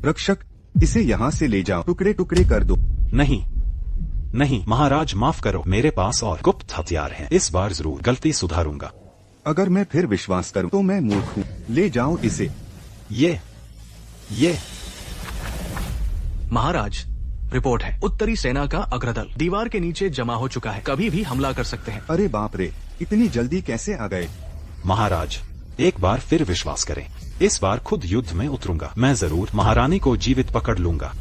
रक्षक, इसे यहाँ से ले जाओ, टुकड़े टुकड़े कर दो। नहीं महाराज, माफ करो, मेरे पास और गुप्त हथियार हैं। इस बार जरूर गलती सुधारूंगा। अगर मैं फिर विश्वास करूं तो मैं मूर्ख हूँ। ले जाओ इसे। ये महाराज, रिपोर्ट है, उत्तरी सेना का अग्रदल दीवार के नीचे जमा हो चुका है। कभी भी हमला कर सकते हैं। अरे बाप रे, इतनी जल्दी कैसे आ गए? महाराज, एक बार फिर विश्वास करें। इस बार खुद युद्ध में उतरूंगा। मैं जरूर महारानी को जीवित पकड़ लूंगा।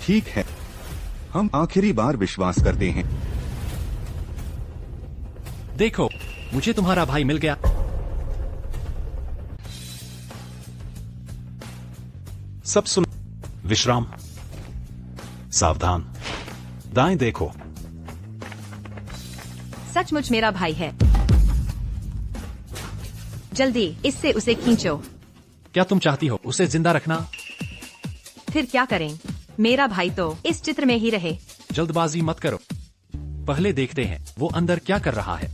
ठीक है, हम आखिरी बार विश्वास करते हैं। देखो, मुझे तुम्हारा भाई मिल गया। सब सुन, विश्राम, सावधान, दाएं देखो। सचमुच मेरा भाई है। जल्दी इससे उसे खींचो। क्या तुम चाहती हो उसे जिंदा रखना? फिर क्या करें? मेरा भाई तो इस चित्र में ही रहे। जल्दबाजी मत करो, पहले देखते हैं वो अंदर क्या कर रहा है।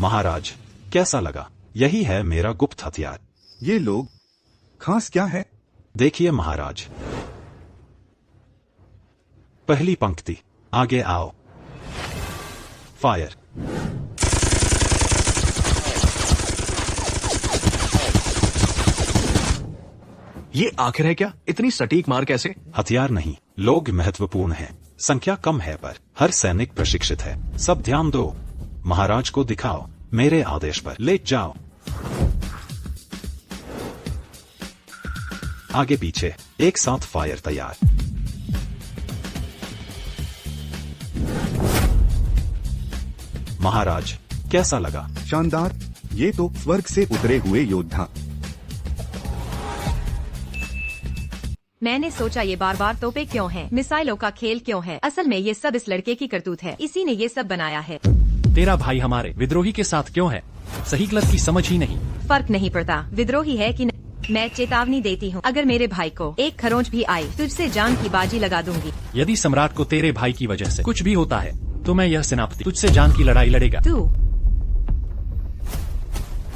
महाराज कैसा लगा? यही है मेरा गुप्त हथियार। ये लोग खास क्या है? देखिए महाराज, पहली पंक्ति, आगे आओ, फायर। ये आखिर है क्या? इतनी सटीक मार कैसे? हथियार नहीं, लोग महत्वपूर्ण हैं। संख्या कम है पर हर सैनिक प्रशिक्षित है। सब ध्यान दो, महाराज को दिखाओ, मेरे आदेश पर ले जाओ। आगे पीछे एक साथ फायर तैयार। महाराज कैसा लगा? शानदार, ये तो स्वर्ग से उतरे हुए योद्धा। मैंने सोचा ये बार बार तोपे क्यों हैं? मिसाइलों का खेल क्यों है? असल में ये सब इस लड़के की करतूत है, इसी ने ये सब बनाया है। तेरा भाई हमारे विद्रोही के साथ क्यों है? सही गलत की समझ ही नहीं। फर्क नहीं पड़ता विद्रोही है कि नहीं। मैं चेतावनी देती हूँ, अगर मेरे भाई को एक खरोंच भी आई तुझसे जान की बाजी लगा दूंगी। यदि सम्राट को तेरे भाई की वजह से कुछ भी होता है तो मैं यह सेनापति तुझसे जान की लड़ाई लड़ेगा। तू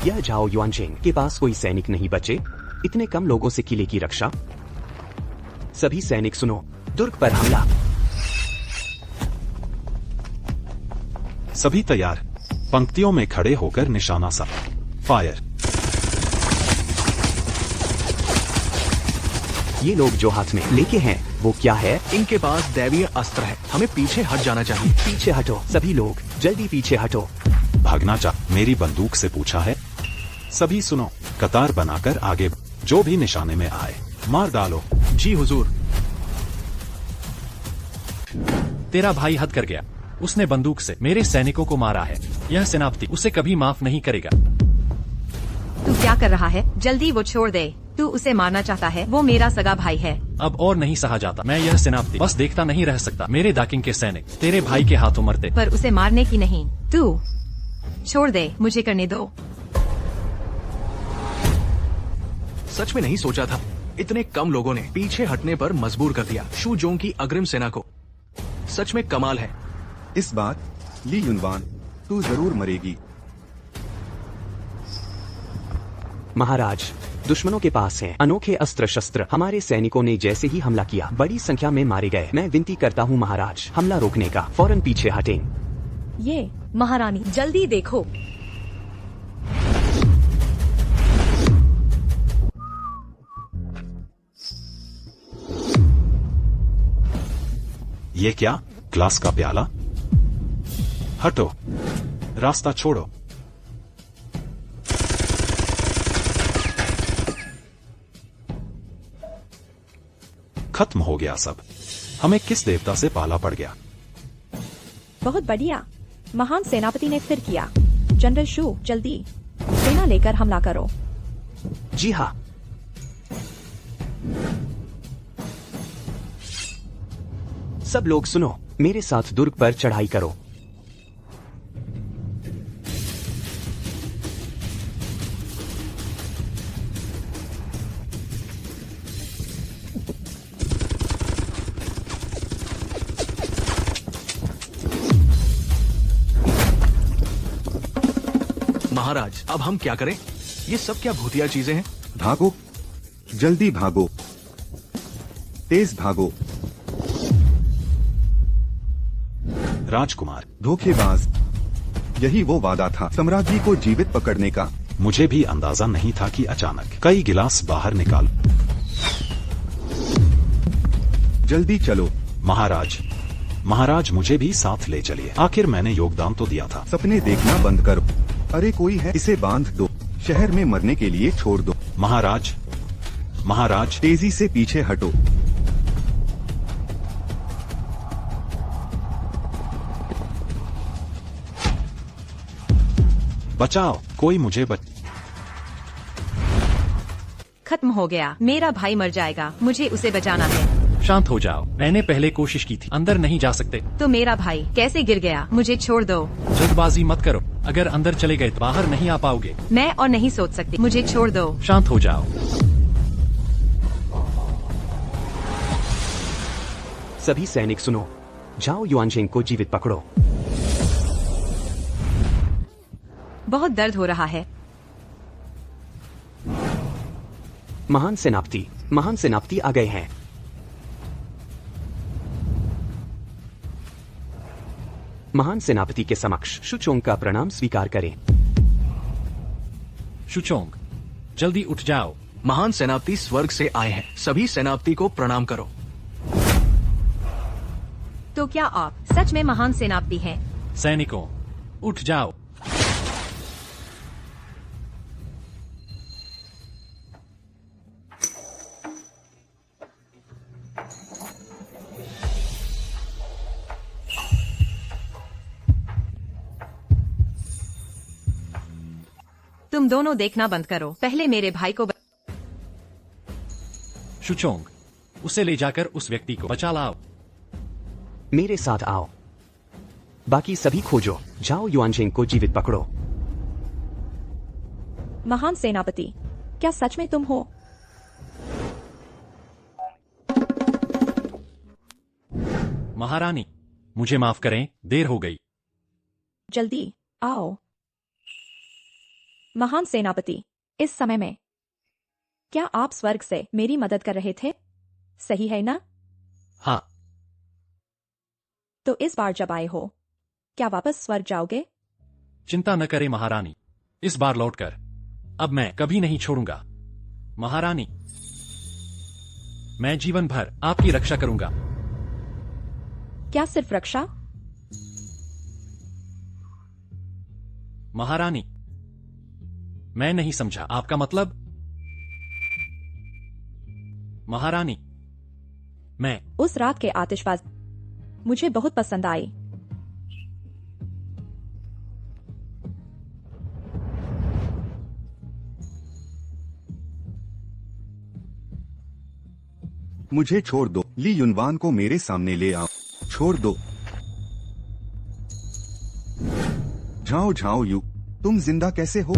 यह जाओ युआनचेंग के पास कोई सैनिक नहीं बचे, इतने कम लोगों से किले की रक्षा। सभी सैनिक सुनो, दुर्ग पर हमला। सभी तैयार, पंक्तियों में खड़े होकर निशाना सा, फायर। ये लोग जो हाथ में लेके हैं वो क्या है? इनके पास दैवीय अस्त्र है, हमें पीछे हट जाना चाहिए। पीछे हटो सभी लोग, जल्दी पीछे हटो। भागना चाह मेरी बंदूक से पूछा है? सभी सुनो, कतार बनाकर आगे, जो भी निशाने में आए मार डालो। जी हुजूर। तेरा भाई हद कर गया, उसने बंदूक से मेरे सैनिकों को मारा है। यह सेनापति उसे कभी माफ नहीं करेगा। तू क्या कर रहा है? जल्दी वो छोड़ दे। तू उसे मारना चाहता है, वो मेरा सगा भाई है। अब और नहीं सहा जाता, मैं यह सेनापति बस देखता नहीं रह सकता। मेरे दाकिंग के सैनिक तेरे भाई के हाथों मरते। पर उसे मारने की नहीं, तू छोड़ दे, मुझे करने दो। सच में नहीं सोचा था इतने कम लोगों ने पीछे हटने पर मजबूर कर दिया शू जोंग की अग्रिम सेना को। सच में कमाल है। इस बार ली युनवान, तू जरूर मरेगी। महाराज, दुश्मनों के पास हैं अनोखे अस्त्र शस्त्र। हमारे सैनिकों ने जैसे ही हमला किया बड़ी संख्या में मारे गए। मैं विनती करता हूँ महाराज, हमला रोकने का, फौरन पीछे हटें। ये महारानी जल्दी देखो। ये क्या? ग्लास का प्याला? हटो, रास्ता छोड़ो। खत्म हो गया सब। हमें किस देवता से पाला पड़ गया? बहुत बढ़िया, महान सेनापति ने फिर किया। जनरल शू, जल्दी सेना लेकर हमला करो। जी हाँ। सब लोग सुनो, मेरे साथ दुर्ग पर चढ़ाई करो। महाराज अब हम क्या करें? ये सब क्या भूतिया चीजें हैं? भागो, जल्दी भागो, तेज भागो। राजकुमार, धोखेबाज, यही वो वादा था सम्राज्ञी को जीवित पकड़ने का। मुझे भी अंदाजा नहीं था कि अचानक कई गिलास बाहर निकाल। जल्दी चलो। महाराज, महाराज मुझे भी साथ ले चलिए, आखिर मैंने योगदान तो दिया था। सपने देखना बंद करो। अरे कोई है, इसे बांध दो, शहर में मरने के लिए छोड़ दो। महाराज, महाराज, तेजी से पीछे हटो। बचाओ, कोई मुझे खत्म हो गया, मेरा भाई मर जाएगा, मुझे उसे बचाना है। शांत हो जाओ, मैंने पहले कोशिश की थी, अंदर नहीं जा सकते। तो मेरा भाई कैसे गिर गया? मुझे छोड़ दो। जल्दबाजी मत करो, अगर अंदर चले गए तो बाहर नहीं आ पाओगे। मैं और नहीं सोच सकती, मुझे छोड़ दो। शांत हो जाओ। सभी सैनिक सुनो, जाओ युआनशेंग को जीवित पकड़ो। बहुत दर्द हो रहा है। महान सेनापति आ गए हैं। महान सेनापति के समक्ष शुचोंग का प्रणाम स्वीकार करें। शुचोंग, जल्दी उठ जाओ। महान सेनापति स्वर्ग से आए हैं, सभी सेनापति को प्रणाम करो। तो क्या आप सच में महान सेनापति हैं? सैनिकों, उठ जाओ। तुम दोनों देखना बंद करो, पहले मेरे भाई को शुचोंग, उसे ले जाकर उस व्यक्ति को बचा लाओ। मेरे साथ आओ। बाकी सभी खोजो, जाओ युआनशेंग को जीवित पकड़ो। महान सेनापति, क्या सच में तुम हो? महारानी, मुझे माफ करें, देर हो गई। जल्दी आओ। महान सेनापति, इस समय में क्या आप स्वर्ग से मेरी मदद कर रहे थे? सही है ना? हाँ। तो इस बार जब आए हो, क्या वापस स्वर्ग जाओगे? चिंता न करें महारानी, इस बार लौटकर अब मैं कभी नहीं छोड़ूंगा। महारानी, मैं जीवन भर आपकी रक्षा करूंगा। क्या सिर्फ रक्षा? महारानी, मैं नहीं समझा, आपका मतलब? महारानी, मैं उस रात के आतिशबाजी मुझे बहुत पसंद आई। मुझे छोड़ दो। ली युनवान को मेरे सामने ले आओ। छोड़ दो। जाओ जाओ यू, तुम जिंदा कैसे हो?